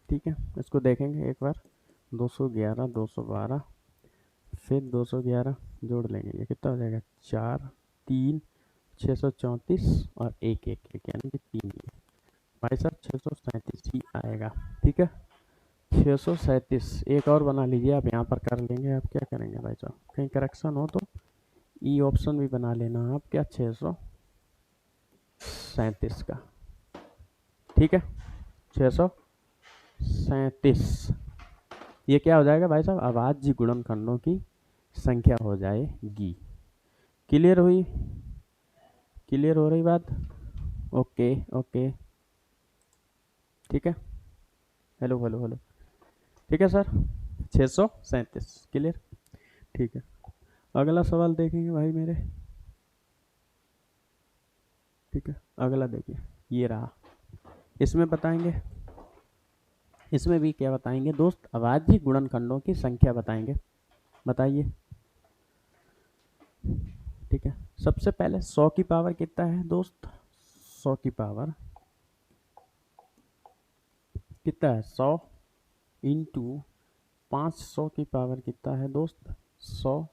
ठीक है। इसको देखेंगे एक बार, 211, 212, फिर 211 जोड़ लेंगे, ये कितना हो जाएगा? 4 3 634 और एक एक एक यानी कि 3 ये भाई साहब 637 ही आएगा। ठीक है, 637। एक और बना लीजिए आप, यहाँ पर कर लेंगे। आप क्या करेंगे भाई साहब, कहीं करेक्शन हो तो ई ऑप्शन भी बना लेना आप, क्या 637 का, ठीक है। 637 ये क्या हो जाएगा भाई साहब? अभाज्य गुणनखंडों की संख्या हो जाएगी। क्लियर हुई? क्लियर हो रही बात? ओके ओके, ठीक है। हेलो हेलो हेलो, ठीक है सर, 637 क्लियर, ठीक है। अगला सवाल देखेंगे भाई मेरे, ठीक है। अगला देखिए, ये रहा। इसमें बताएंगे, इसमें भी क्या बताएंगे दोस्त? अभाज्य गुणनखंडों की संख्या बताएंगे। बताइए, ठीक है। सबसे पहले 100 की पावर कितना है दोस्त? 100 की पावर कितना है? 100 इंटू 500 की पावर कितना है दोस्त? 100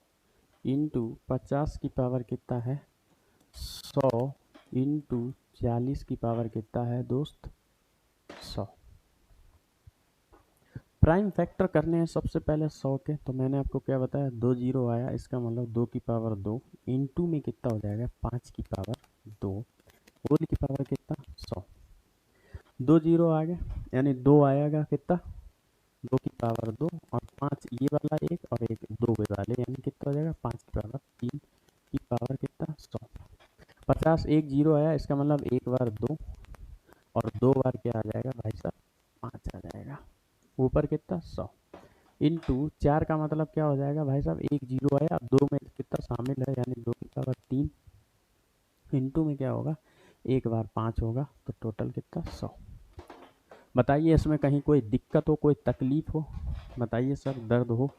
इंटू 50 की पावर कितना है? 100 इंटू 40 की पावर कितना है दोस्त? 100। प्राइम फैक्टर करने हैं सबसे पहले 100 के, तो मैंने आपको क्या बताया? 2 जीरो आया, इसका मतलब 2 की पावर 2 इंटू में कितना हो जाएगा? 5 की पावर 2 होल की पावर कितना? 100। 2 जीरो आ गया, यानी 2 आएगा कितना? 2 की पावर 2 और 5 ये वाला एक और एक 2 वाले, यानी कितना हो जाएगा? 5 की पावर 3 की पावर कितना? 100। 50 एक जीरो आया, इसका मतलब एक बार 2 और 2 बार क्या आ जाएगा भाई साहब? 5 आ जाएगा। ऊपर कितना? 100 इंटू 4 का मतलब क्या हो जाएगा भाई साहब? एक जीरो आया, अब 2 में कितना शामिल है, यानी 2 की पावर 3 इंटू में क्या होगा? एक बार 5 होगा, तो टोटल कितना? 100। बताइए इसमें कहीं कोई दिक्कत हो, कोई तकलीफ हो? बताइए सर, दर्द हो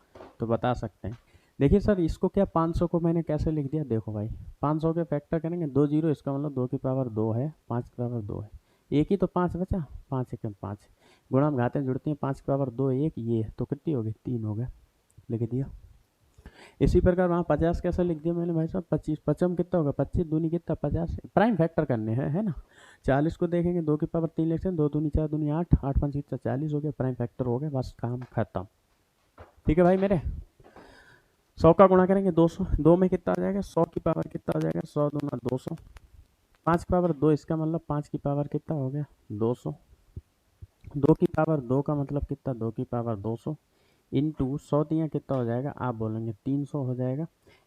तो बता सकते हैं। देखिए सर, इसको क्या 500 को मैंने कैसे लिख दिया? देखो भाई, 500 के फैक्टर करेंगे, 2 जीरो, इसका मतलब 2 की पावर 2 है, 5 की पावर 2 है, एक ही तो 5 बचा, 5 एक 5 गुणा में घातें जुड़ती हैं, 5 की पावर 2 एक, ये तो कितनी होगी? 3 हो गया, लिख दिया। इसी प्रकार वहाँ 50 कैसे लिख दिया मैंने भाई साहब? 25 पचम कितना होगा? 25 दूनी कितना? 50। प्राइम फैक्टर करने हैं, है ना। 40 को देखेंगे, 2 की पावर 3 लिखते हैं, 2 दूनी 4 दूनी 8, 8 5 कितना? 40 हो गया, प्राइम फैक्टर हो गया, बस काम खत्म। ठीक है भाई मेरे, 100 का गुणा करेंगे 200, 2 में कितना आ जाएगा? 100 की पावर कितना हो जाएगा? 100 दूना 200, 5 की पावर 2, इसका मतलब 5 की पावर कितना हो गया? 200। 2 की पावर 2 का मतलब कितना? 2 की पावर 200 इंटू 100 दिया कितना हो जाएगा? आप बोलेंगे 300 हो जाएगा।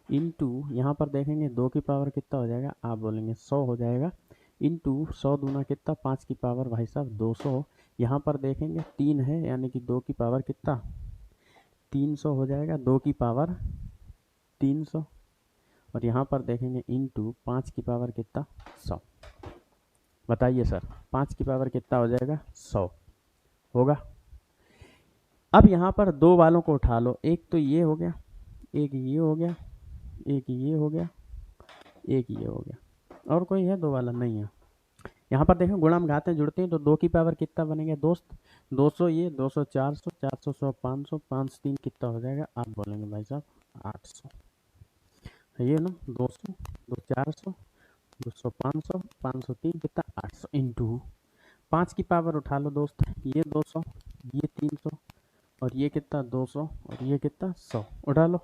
इंटू यहाँ पर देखेंगे 2 की पावर कितना हो जाएगा? आप बोलेंगे 100 हो जाएगा। इंटू 100 दूना कितना? 5 की पावर भाई साहब 200। यहाँ पर देखेंगे 3 है, यानी कि 2 की पावर कितना? 300 हो जाएगा, 2 की पावर 300। और यहाँ पर देखेंगे इंटू 5 की पावर कितना? 100। बताइए सर, 5 की पावर कितना हो जाएगा? 100 होगा। अब यहाँ पर दो वालों को उठा लो, एक तो ये हो गया, एक ये हो गया, एक ये हो गया, एक ये हो गया, और कोई है? दो वाला नहीं है। यहाँ पर देखो गुणा में घातें जुड़ती हैं, तो 2 की पावर कितना बनेगा दोस्त? 200 ये, 200 400, 400 100 500, 5 3 कितना हो जाएगा? आप बोलेंगे भाई साहब 800। ये ना 200 2 400, 200 500, 500 3 कितना? 800 इंटू 5 की पावर उठा लो दोस्त, ये 200, ये 300 और ये कितना? 200 और ये कितना? 100 उठा लो।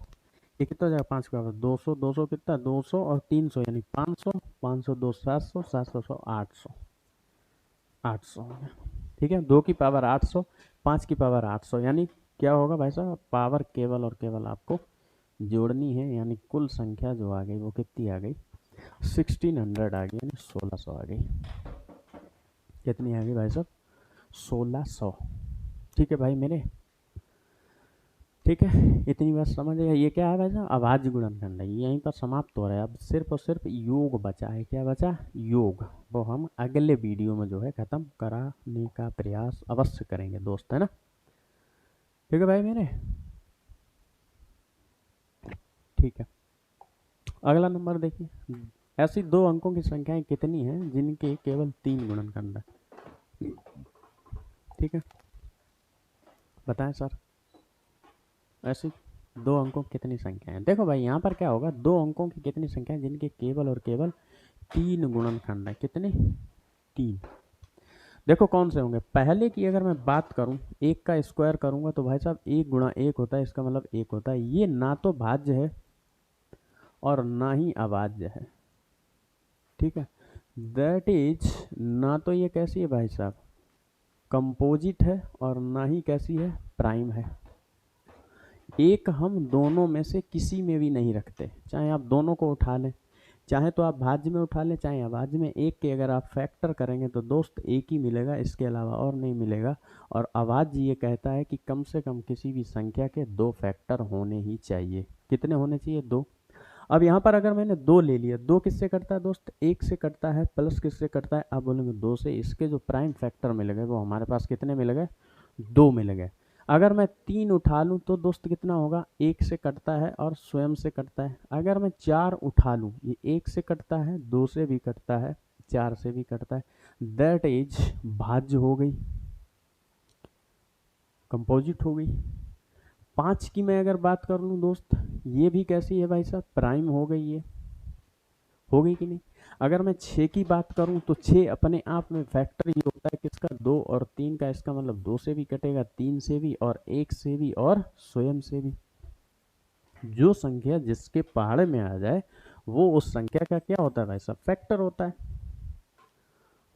ये कितना हो जाएगा 5 का 200, 200 कितना 200 और 300 यानी 500, 500 2 700, 700 100 800, 800 हो गया। ठीक है, 2 की पावर 800, 5 की पावर 800 यानी क्या होगा भाई साहब, पावर केवल और केवल आपको जोड़नी है, यानी कुल संख्या जो आ गई वो कितनी आ गई 1600 आ गई, यानी 1600 आ गई। कितनी आ गई भाई साहब 1600। ठीक है भाई मेरे, ठीक है, इतनी बात समझ गया। ये क्या है भाई साहब, अभाज्य गुणनखंड है, यहीं पर समाप्त हो रहा है। अब सिर्फ और सिर्फ योग बचा है। क्या बचा, योग, वो हम अगले वीडियो में जो है खत्म कराने का प्रयास अवश्य करेंगे दोस्त, है ना। ठीक है भाई मेरे, ठीक है। अगला नंबर देखिए, ऐसी 2 अंकों की संख्याएं कितनी हैं जिनके केवल 3 गुणनखंड है। ठीक है, बताएं सर, ऐसी 2 अंकों की कितनी संख्या है। देखो भाई यहाँ पर क्या होगा, 2 अंकों की कितनी संख्या है जिनके केवल और केवल 3 गुणनखंड है। कितने, 3। देखो कौन से होंगे, पहले की अगर मैं बात करूं, 1 का स्क्वायर करूंगा तो भाई साहब 1 गुणा 1 होता है, इसका मतलब 1 होता है। ये ना तो भाज्य है और ना ही अभाज्य है। ठीक है, दैट इज, ना तो ये कैसी है भाई साहब कंपोजिट है और ना ही कैसी है प्राइम है। एक हम दोनों में से किसी में भी नहीं रखते, चाहे आप दोनों को उठा लें, चाहे तो आप भाज्य में उठा लें चाहे अभाज्य में। एक के अगर आप फैक्टर करेंगे तो दोस्त एक ही मिलेगा, इसके अलावा और नहीं मिलेगा। और अभाज्य ये कहता है कि कम से कम किसी भी संख्या के 2 फैक्टर होने ही चाहिए। कितने होने चाहिए, 2। अब यहाँ पर अगर मैंने 2 ले लिया, 2 किससे कटता है दोस्त, 1 से कटता है, प्लस किससे कटता है, आप बोलेंगे 2 से। इसके जो प्राइम फैक्टर मिल गए वो हमारे पास कितने मिल गए, 2 मिल गए। अगर मैं 3 उठा लूँ तो दोस्त कितना होगा, 1 से कटता है और स्वयं से कटता है। अगर मैं 4 उठा लूँ, ये 1 से कटता है, 2 से भी कटता है, 4 से भी कटता है, दैट इज भाज्य हो गई, कंपोजिट हो गई। 5 की मैं अगर बात कर लूँ दोस्त, ये भी कैसी है भाई साहब, प्राइम हो गई, ये हो गई कि नहीं। अगर मैं 6 की बात करूं तो 6 अपने आप में फैक्टर ही होता है किसका, 2 और 3 का। इसका मतलब 2 से भी कटेगा, 3 से भी और 1 से भी और स्वयं से भी। जो संख्या जिसके पहाड़े में आ जाए वो उस संख्या का क्या होता है भाई साहब, फैक्टर होता है,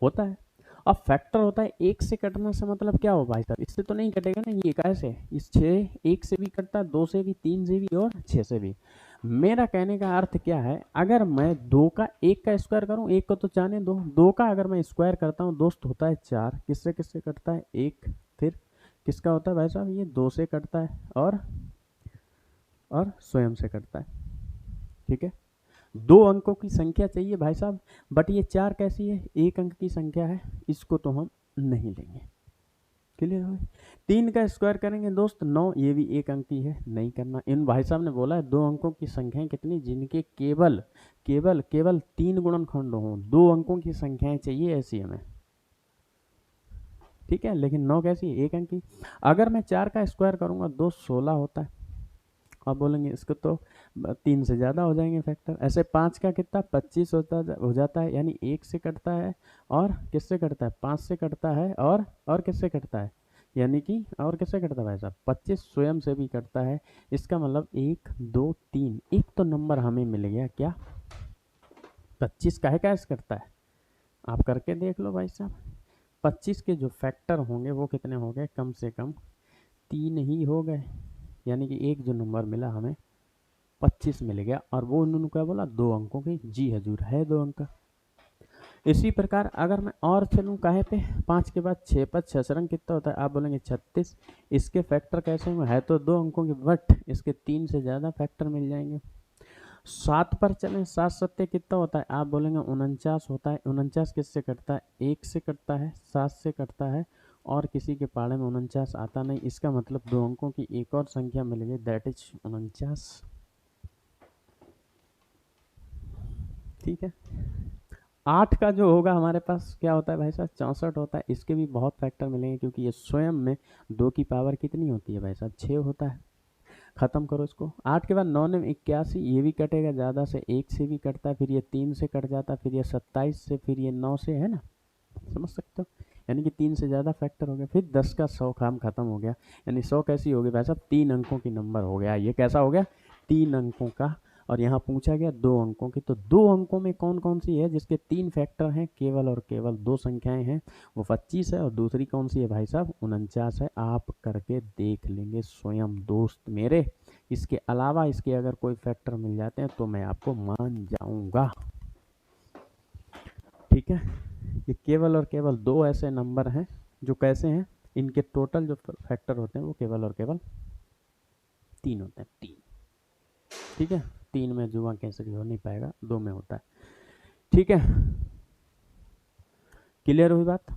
होता है। अब फैक्टर होता है, 1 से कटने से मतलब क्या हो भाई साहब, इससे तो नहीं कटेगा ना, ये कैसे, इस 6 1 से भी कटता है, 2 से भी, 3 से भी और 6 से भी। मेरा कहने का अर्थ क्या है, अगर मैं 2 का 1 का स्क्वायर करूं, 1 को तो जाने दो, 2 का अगर मैं स्क्वायर करता हूं दोस्त होता है 4। किससे किससे कटता है, 1। फिर किसका होता है भाई साहब, ये 2 से कटता है और स्वयं से कटता है। ठीक है, 2 अंकों की संख्या चाहिए भाई साहब, बट ये 4 कैसी है, 1 अंक की संख्या है, इसको तो हम नहीं लेंगे। क्लियर हो, 3 का स्क्वायर करेंगे दोस्त 9, ये भी 1 अंक की है, नहीं करना। इन भाई साहब ने बोला है 2 अंकों की संख्याएं कितनी, जिनके केवल केवल केवल 3 गुणनखंड हों, 2 अंकों की संख्याएं चाहिए ऐसी हमें। ठीक है, लेकिन 9 कैसी है, 1 अंक की। अगर मैं 4 का स्क्वायर करूंगा दोस्त 16 होता है। आप बोलेंगे इसको तो 3 से ज़्यादा हो जाएंगे फैक्टर। ऐसे 5 का कितना 25 हो जाता है, यानी 1 से कटता है और किससे कटता है, 5 से कटता है और किससे कटता है, यानी कि और किससे कटता है भाई साहब, 25 स्वयं से भी कटता है। इसका मतलब 1 2 3, एक तो नंबर हमें मिल गया क्या, 25 काहे कैसे कटता है, आप करके देख लो भाई साहब। 25 के जो फैक्टर होंगे वो कितने हो गए, कम से कम 3 ही हो गए, यानी कि एक जो नंबर मिला हमें 25 मिल गया। और वो उन्होंने क्या बोला, 2 अंकों की, जी हजूर है 2 अंक। इसी प्रकार अगर मैं और चलूँ काहे पे, 5 के बाद 6 पर 6 रंग कितना होता है, आप बोलेंगे 36। इसके फैक्टर कैसे होंगे, है तो 2 अंकों की, बट इसके 3 से ज़्यादा फैक्टर मिल जाएंगे। 7 पर चलें, 7 सत्ते कितना होता है, आप बोलेंगे 49 होता है। 49 किससे कटता है, 1 से कटता है, 7 से कटता है और किसी के पाड़े में 49 आता नहीं। इसका मतलब 2 अंकों की एक और संख्या मिल गई, दैट इज 49। ठीक है, 8 का जो होगा हमारे पास क्या होता है भाई साहब, 64 होता है। इसके भी बहुत फैक्टर मिलेंगे क्योंकि ये स्वयं में 2 की पावर कितनी होती है भाई साहब, 6 होता है। खत्म करो इसको। 8 के बाद 9 में 81, ये भी कटेगा, ज़्यादा से 1 से भी कटता है, फिर ये 3 से कट जाता है, फिर ये 27 से, फिर ये 9 से, है ना, समझ सकते हो। यानी कि 3 से ज़्यादा फैक्टर हो गया। फिर 10 का 100 काम खत्म हो गया, यानी 100 कैसी होगी भाई साहब, 3 अंकों की नंबर हो गया। ये कैसा हो गया, 3 अंकों का, और यहाँ पूछा गया 2 अंकों की। तो 2 अंकों में कौन कौन सी है जिसके 3 फैक्टर हैं, केवल और केवल 2 संख्याएं हैं, वो 25 है। और दूसरी कौन सी है भाई साहब, 49 है। आप करके देख लेंगे स्वयं दोस्त मेरे। इसके अलावा इसके अगर कोई फैक्टर मिल जाते हैं तो मैं आपको मान जाऊंगा। ठीक है, ये केवल और केवल 2 ऐसे नंबर हैं जो कैसे हैं, इनके टोटल जो फैक्टर होते हैं वो केवल और केवल 3 होते हैं, 3। ठीक है, 3 में जुआ कैंसिल हो नहीं पाएगा, 2 में होता है। ठीक है, क्लियर हुई बात?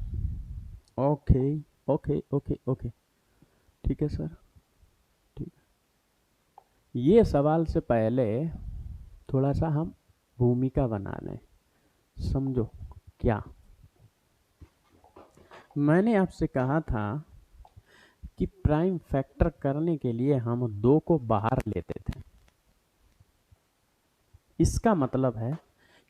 ओके ओके ओके ओके, ठीक है सर, ठीक है। ये सवाल से पहले थोड़ा सा हम भूमिका बना लें, समझो क्या। मैंने आपसे कहा था कि प्राइम फैक्टर करने के लिए हम 2 को बाहर लेते थे। इसका मतलब है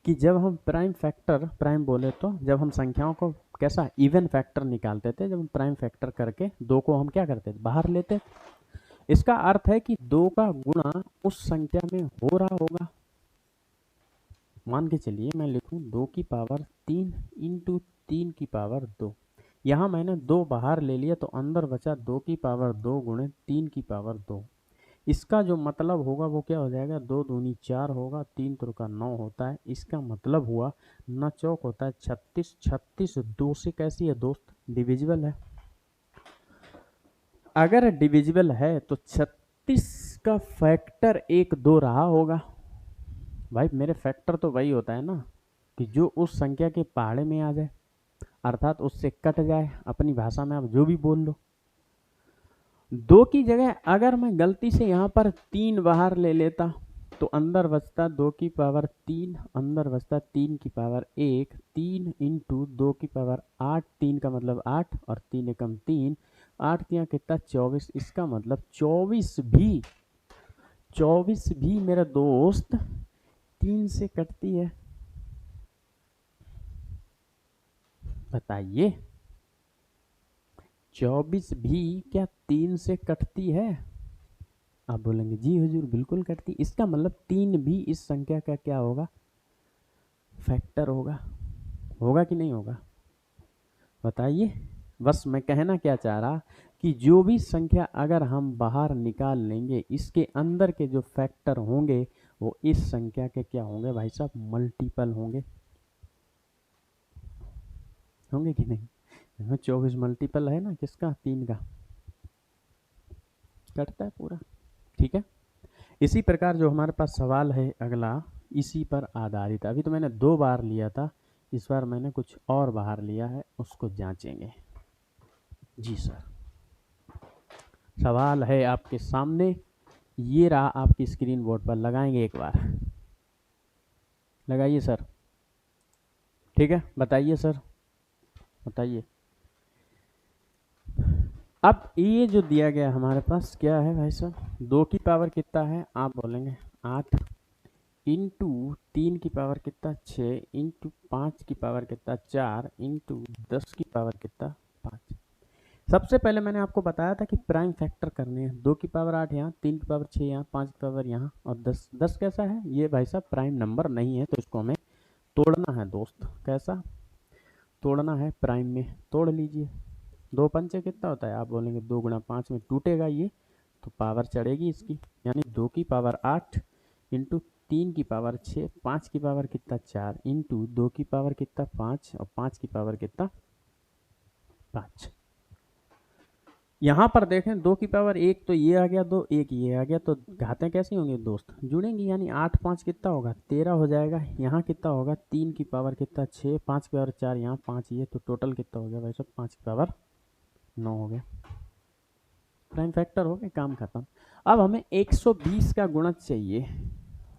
कि जब हम प्राइम फैक्टर, प्राइम बोले तो जब हम संख्याओं को कैसा इवन फैक्टर निकालते थे, जब हम प्राइम फैक्टर करके 2 को हम क्या करते थे, बाहर लेते। इसका अर्थ है कि 2 का गुणा उस संख्या में हो रहा होगा। मान के चलिए मैं लिखूं 2 की पावर 3 इंटू 3 की पावर 2। यहाँ मैंने 2 बाहर ले लिया तो अंदर बचा 2 की पावर 2 गुणे 3 की पावर 2। इसका जो मतलब होगा वो क्या हो जाएगा, 2 दूनी 4 होगा, 3 त्रिका 9 होता है। इसका मतलब हुआ न चौक होता है 36। 36 2 से कैसी है दोस्त, डिविजिबल है। अगर डिविजिबल है तो 36 का फैक्टर 1 2 रहा होगा। भाई मेरे फैक्टर तो वही होता है ना कि जो उस संख्या के पहाड़े में आ जाए, अर्थात उससे कट जाए। अपनी भाषा में आप जो भी बोल लो। 2 की जगह अगर मैं गलती से यहाँ पर 3 बाहर ले लेता तो अंदर बचता 2 की पावर 3, अंदर बचता 3 की पावर 1। 3 इंटू 2 की पावर 8, 3 का मतलब 8 और 3 एकम 3, 8 तिया कितना 24। इसका मतलब 24 भी मेरा दोस्त 3 से कटती है। बताइए, 24 भी क्या 3 से कटती है? आप बोलेंगे जी हुजूर बिल्कुल कटती। इसका मतलब 3 भी इस संख्या का क्या होगा, फैक्टर होगा। होगा कि नहीं होगा, बताइए। बस मैं कहना क्या चाह रहा कि जो भी संख्या अगर हम बाहर निकाल लेंगे, इसके अंदर के जो फैक्टर होंगे वो इस संख्या के क्या होंगे भाई साहब, मल्टीपल होंगे। होंगे कि नहीं? 24 मल्टीपल है ना किसका, 3 का, कटता है पूरा। ठीक है, इसी प्रकार जो हमारे पास सवाल है अगला, इसी पर आधारित। अभी तो मैंने 2 बार लिया था, इस बार मैंने कुछ और बाहर लिया है, उसको जांचेंगे। जी सर, सवाल है आपके सामने, ये रहा आपकी स्क्रीन बोर्ड पर। लगाएंगे एक बार, लगाइए सर। ठीक है, बताइए सर, बताइए। अब ये जो दिया गया हमारे पास क्या है भाई साहब, 2 की पावर कितना है, आप बोलेंगे 8 इंटू 3 की पावर कितना 6 इंटू 5 की पावर कितना 4 इंटू 10 की पावर कितना 5। सबसे पहले मैंने आपको बताया था कि प्राइम फैक्टर करने हैं। 2 की पावर 8 यहाँ, 3 की पावर 6 यहाँ, 5 की पावर यहाँ, और 10। 10 कैसा है ये भाई साहब, प्राइम नंबर नहीं है, तो इसको हमें तोड़ना है दोस्त। कैसा तोड़ना है, प्राइम में तोड़ लीजिए। 2 पंचे कितना होता है, आप बोलेंगे 2 गुणा 5 में टूटेगा ये, तो पावर चढ़ेगी इसकी, यानी 2 की पावर 8 इंटू 3 की पावर 6, 5 की पावर कितना 4 इंटू 2 की पावर कितना 5 और 5 की पावर कितना 5। यहाँ पर देखें 2 की पावर 1 तो ये आ गया, 2 1 ये आ गया, तो घातें कैसी होंगी दोस्त, जुड़ेंगी। यानी 8 5 कितना होगा 13 हो जाएगा। यहाँ कितना होगा 3 की पावर कितना 6, 5 की पावर 4 यहाँ 5 ये, तो टोटल कितना हो गया भाई साहब 5 की पावर 9 हो गया। प्राइम फैक्टर हो गया, काम खत्म। अब हमें 120 का गुणक चाहिए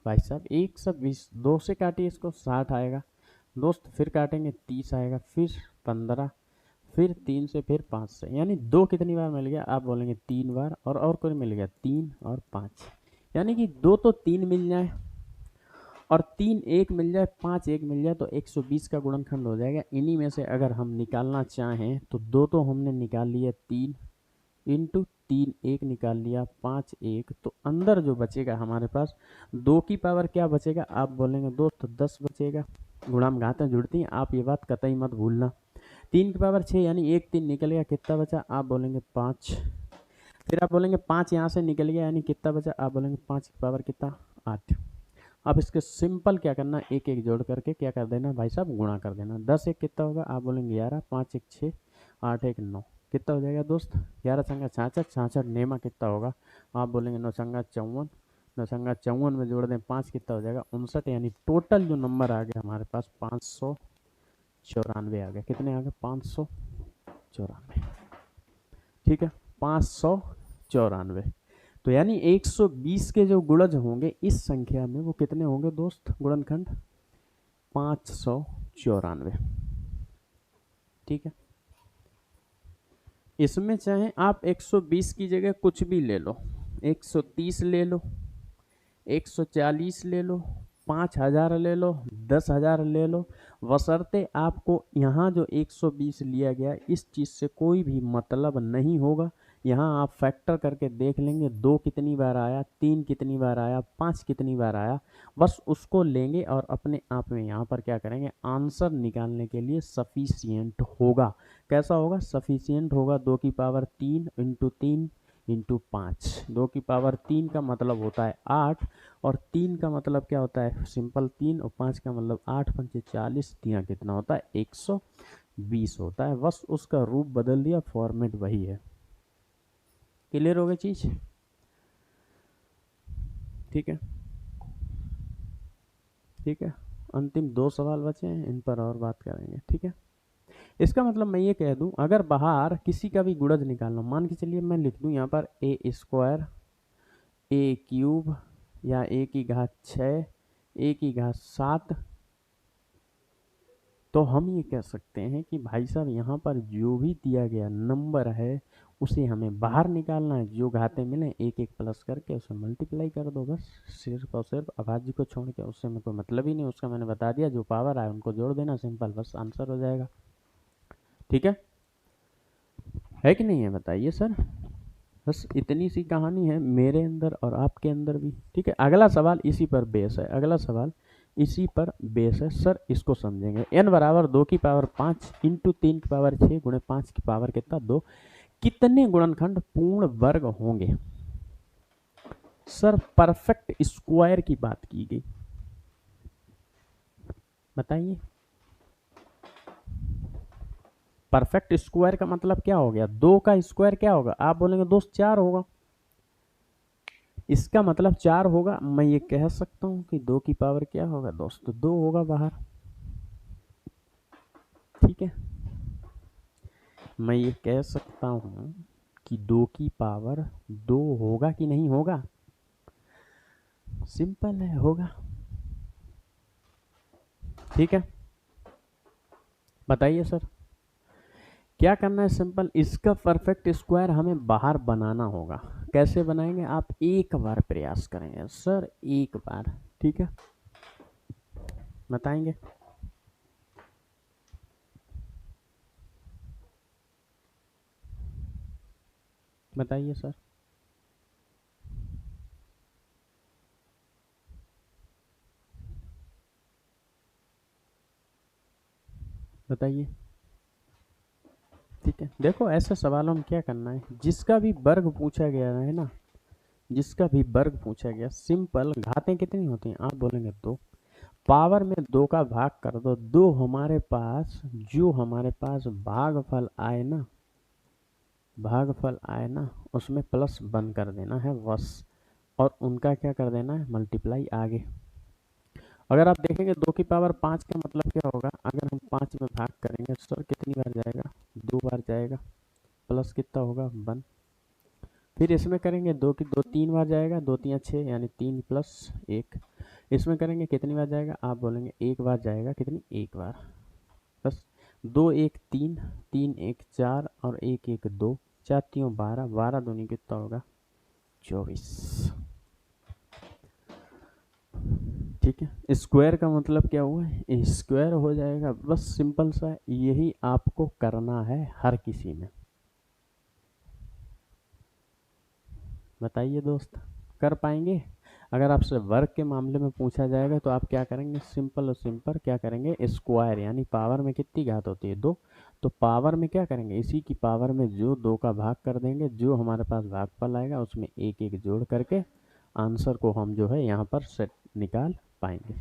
भाई साहब। 120, 2 से काटिए इसको 60 आएगा दोस्त, फिर काटेंगे 30 आएगा, फिर 15, फिर 3 से, फिर 5 से, यानी 2 कितनी बार मिल गया, आप बोलेंगे 3 बार, और कोई मिल गया 3 और 5, यानी कि 2 तो 3 मिल जाए और 3 1 मिल जाए, 5 1 मिल जाए, तो 120 का गुणनखंड हो जाएगा। इन्हीं में से अगर हम निकालना चाहें तो 2 तो हमने निकाल लिया, 3 इंटू 3 एक निकाल लिया, 5 1, तो अंदर जो बचेगा हमारे पास 2 की पावर क्या बचेगा, आप बोलेंगे दोस्त 10 बचेगा। गुणा में घातें जुड़ती हैं, आप ये बात कतई मत भूलना। 3 की पावर 6 यानी 1 3 निकल गया, कितना बचा, आप बोलेंगे 5। फिर आप बोलेंगे 5 यहाँ से निकल गया यानी कितना बचा, आप बोलेंगे 5 की पावर कितना, 8। अब इसके सिंपल क्या करना, एक एक जोड़ करके क्या कर देना भाई साहब, गुणा कर देना। 10 एक कितना होगा, आप बोलेंगे 11, 5 एक 6, 8 एक 9, कितना हो जाएगा दोस्त, 11 संगा 66, 66 नेमा कितना होगा, आप बोलेंगे 9 संगा 54, 9 संगा 54 में जोड़ दें 5 कितना हो जाएगा 59, यानी टोटल जो नंबर आ गया हमारे पास 594 आ गया। कितने आ गए, 594। ठीक है, 594। तो यानी 120 के जो गुणज होंगे इस संख्या में वो कितने होंगे दोस्त, गुणनखंड 594। ठीक है, इसमें चाहे आप 120 की जगह कुछ भी ले लो, 130 ले लो, 140 ले लो, 5000 ले लो, 10,000 ले लो, बशर्ते आपको यहाँ जो 120 लिया गया इस चीज़ से कोई भी मतलब नहीं होगा। यहाँ आप फैक्टर करके देख लेंगे, 2 कितनी बार आया, 3 कितनी बार आया, 5 कितनी बार आया, बस उसको लेंगे और अपने आप में यहाँ पर क्या करेंगे, आंसर निकालने के लिए सफिशियंट होगा। कैसा होगा, सफिशियंट होगा। 2 की पावर 3 इंटू 3 इंटू 5, 2 की पावर 3 का मतलब होता है 8, और 3 का मतलब क्या होता है, सिंपल 3, और 5 का मतलब 8 पंचे 40, 3 कितना होता है 120 होता है। बस उसका रूप बदल दिया, फॉर्मेट वही है। क्लियर हो गई चीज, ठीक है। ठीक है, अंतिम 2 सवाल बचे हैं, इन पर और बात करेंगे। ठीक है, इसका मतलब मैं ये कह दूं, अगर बाहर किसी का भी गुणज निकालना, मान के चलिए मैं लिख दूं यहाँ पर ए स्क्वायर, ए क्यूब, या ए की घात 6, ए की घात 7, तो हम ये कह सकते हैं कि भाई साहब यहाँ पर जो भी दिया गया नंबर है उसे हमें बाहर निकालना है। जो घाते मिले एक एक प्लस करके उसे मल्टीप्लाई कर दो, बस सिर्फ और सिर्फ अभाज्य को छोड़ के। उससे में कोई मतलब ही नहीं, उसका मैंने बता दिया, जो पावर आए उनको जोड़ देना, सिंपल, बस आंसर हो जाएगा। ठीक है कि नहीं है, बताइए सर। बस इतनी सी कहानी है मेरे अंदर और आपके अंदर भी। ठीक है, अगला सवाल इसी पर बेस है, अगला सवाल इसी पर बेस है सर, इसको समझेंगे। n बराबर 2 की पावर 5 इंटू 3 की पावर 6 गुणे 5 की पावर कितना 2, कितने गुणनखंड पूर्ण वर्ग होंगे। सर परफेक्ट स्क्वायर की बात की गई, बताइए। परफेक्ट स्क्वायर का मतलब क्या हो गया, 2 का स्क्वायर क्या होगा, आप बोलेंगे दोस्त 4 होगा। इसका मतलब 4 होगा। मैं ये कह सकता हूं कि 2 की पावर क्या होगा दोस्त, 2 होगा बाहर। ठीक है, मैं ये कह सकता हूं कि 2 की पावर 2 होगा कि नहीं होगा, सिंपल है, होगा। ठीक है, बताइए सर क्या करना है, सिंपल, इसका परफेक्ट स्क्वायर हमें बाहर बनाना होगा। कैसे बनाएंगे, आप एक बार प्रयास करेंगे सर, एक बार। ठीक है, बताएंगे। बताइए सर, बताइए। ठीक है, देखो ऐसे सवालों में क्या करना है, जिसका भी वर्ग पूछा गया है ना, जिसका भी वर्ग पूछा गया, सिंपल, घातें कितनी होती हैं, आप बोलेंगे 2, पावर में 2 का भाग कर दो, 2 हमारे पास, जो हमारे पास भागफल आए ना, भागफल आए ना, उसमें प्लस बंद कर देना है बस, और उनका क्या कर देना है, मल्टीप्लाई आगे। अगर आप देखेंगे 2 की पावर 5 का मतलब क्या होगा, अगर हम 5 में भाग करेंगे सर कितनी बार जाएगा, 2 बार जाएगा, प्लस कितना होगा 1। फिर इसमें करेंगे 2 की 2 3 बार जाएगा, 2 3 6 यानी 3 प्लस 1। इसमें करेंगे कितनी बार जाएगा, आप बोलेंगे 1 बार जाएगा, कितनी, 1 बार, बस। 2 1 3, 3 1 4, और 1 1 2, 4 3 12, 12 दूनी कितना होगा 24। ठीक है, स्क्वायर का मतलब क्या हुआ है, स्क्वायर हो जाएगा, बस सिंपल सा, यही आपको करना है हर किसी में। बताइए दोस्त, कर पाएंगे? अगर आपसे वर्ग के मामले में पूछा जाएगा तो आप क्या करेंगे, सिंपल और सिंपल क्या करेंगे, स्क्वायर, यानी पावर में कितनी घात होती है, 2। तो पावर में क्या करेंगे, इसी की पावर में जो 2 का भाग कर देंगे, जो हमारे पास भागफल आएगा उसमें एक एक जोड़ करके आंसर को हम जो है यहाँ पर सेट निकाल पाएंगे।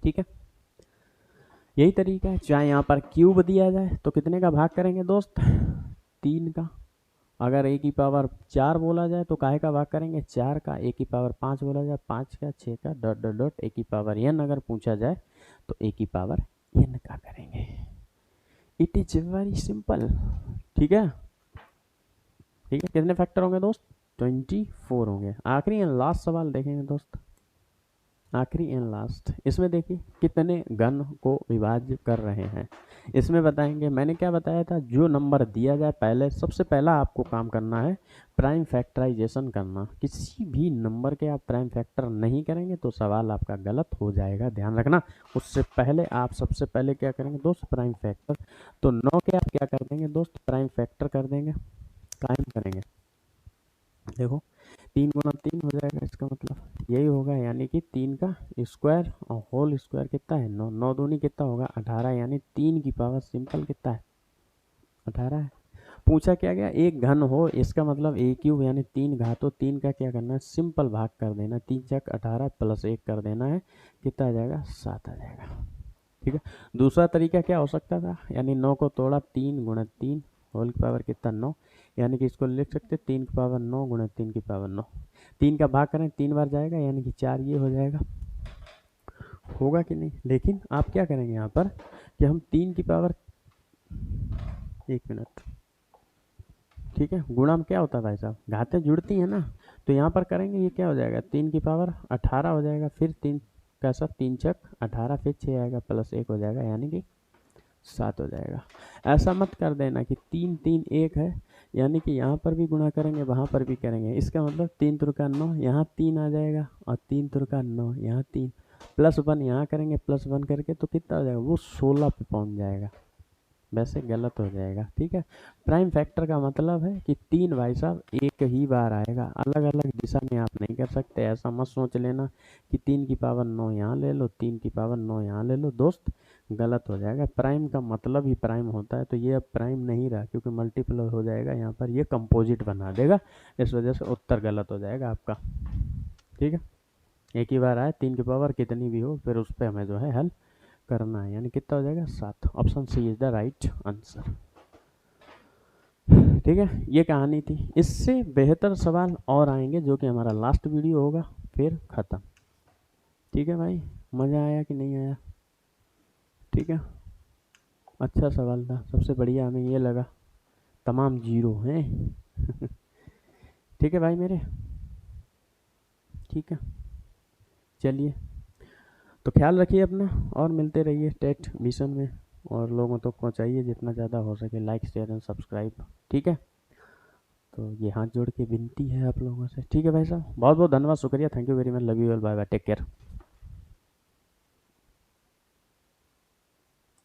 ठीक है, यही तरीका है। चाहे यहाँ पर क्यूब दिया जाए तो कितने का भाग करेंगे दोस्त, 3 का। अगर ए की पावर 4 बोला जाए तो काहे का भाग करेंगे, 4 का। ए की पावर 5 बोला जाए, 5 का, 6 का, डॉट डॉट डॉट। ए की पावर n अगर पूछा जाए तो ए की पावर n का करेंगे। It is very simple. ठीक है, ठीक है। कितने फैक्टर होंगे दोस्त, 24 होंगे। आखिरी एंड लास्ट सवाल देखेंगे दोस्त, आखिरी एंड लास्ट। इसमें देखिए कितने घन को विभाज्य कर रहे हैं, इसमें बताएंगे। मैंने क्या बताया था, जो नंबर दिया जाए पहले, सबसे पहला आपको काम करना है प्राइम फैक्टराइजेशन करना। किसी भी नंबर के आप प्राइम फैक्टर नहीं करेंगे तो सवाल आपका गलत हो जाएगा, ध्यान रखना। उससे पहले आप सबसे पहले क्या करेंगे दोस्त, प्राइम फैक्टर। तो 9 के आप क्या कर देंगे दोस्त, प्राइम फैक्टर कर देंगे, कायम करेंगे। देखो 3 गुना 3 हो जाएगा, इसका मतलब यही होगा, यानी कि 3 का स्क्वायर और होल स्क्वायर कितना है, 9। 9 दूनी कितना होगा, 18, यानी 3 की पावर सिंपल कितना है, 18 है। पूछा क्या गया, एक घन हो, इसका मतलब ए क्यूब यानी 3 घात हो। 3 का क्या करना है, सिंपल भाग कर देना, 3 चक 18 प्लस 1 कर देना है, कितना आ जाएगा, 7 आ जाएगा। ठीक है, दूसरा तरीका क्या हो सकता था, यानी 9 को तोड़ा, 3 गुणा 3 होल की पावर कितना, 9, यानी कि इसको लिख सकते 3 की पावर 9 गुणा 3 की पावर 9। 3 का भाग करें 3 बार जाएगा, यानी कि 4, ये हो जाएगा, होगा कि नहीं। लेकिन आप क्या करेंगे यहाँ पर कि हम 3 की पावर, 1 मिनट, ठीक है, गुणा में क्या होता है भाई साहब, घातें जुड़ती हैं ना, तो यहाँ पर करेंगे, ये क्या हो जाएगा, 3 की पावर 18 हो जाएगा, फिर 3 कैसा, 3 चक 18, फिर 6 आएगा, प्लस 1 हो जाएगा, यानी कि 7 हो जाएगा। ऐसा मत कर देना कि 3 3 1 है, यानी कि यहाँ पर भी गुणा करेंगे वहाँ पर भी करेंगे, इसका मतलब 3 त्रिका 9, यहाँ 3 आ जाएगा, और 3 त्रिका 9, यहाँ 3, प्लस 1 यहाँ करेंगे, प्लस 1 करके तो कितना हो जाएगा, वो 16 पे पहुँच जाएगा, वैसे गलत हो जाएगा। ठीक है, प्राइम फैक्टर का मतलब है कि 3 भाई साहब एक ही बार आएगा, अलग अलग दिशा में आप नहीं कर सकते। ऐसा मत सोच लेना कि 3 की पावर 9 यहाँ ले लो, 3 की पावर 9 यहाँ ले लो, दोस्त गलत हो जाएगा। प्राइम का मतलब ही प्राइम होता है, तो ये अब प्राइम नहीं रहा, क्योंकि मल्टीपल हो जाएगा यहाँ पर, ये कंपोजिट बना देगा, इस वजह से उत्तर गलत हो जाएगा आपका। ठीक है, एक ही बार आए, 3 की पावर कितनी भी हो, फिर उस पर हमें जो है हल करना है, यानी कितना हो जाएगा, 7। Option C is the right answer. ठीक है, ये कहानी थी। इससे बेहतर सवाल और आएंगे, जो कि हमारा लास्ट वीडियो होगा, फिर ख़त्म। ठीक है भाई, मज़ा आया कि नहीं आया, ठीक है, अच्छा सवाल था, सबसे बढ़िया हमें ये लगा, तमाम जीरो हैं। ठीक है भाई मेरे, ठीक है, चलिए, तो ख्याल रखिए अपना, और मिलते रहिए टेट मिशन में, और लोगों तक पहुँचाइए जितना ज़्यादा हो सके, लाइक शेयर एंड सब्सक्राइब। ठीक है, तो ये हाथ जोड़ के विनती है आप लोगों से। ठीक है भाई साहब, बहुत बहुत धन्यवाद, शुक्रिया, thank you very much, love you all, bye bye, take care.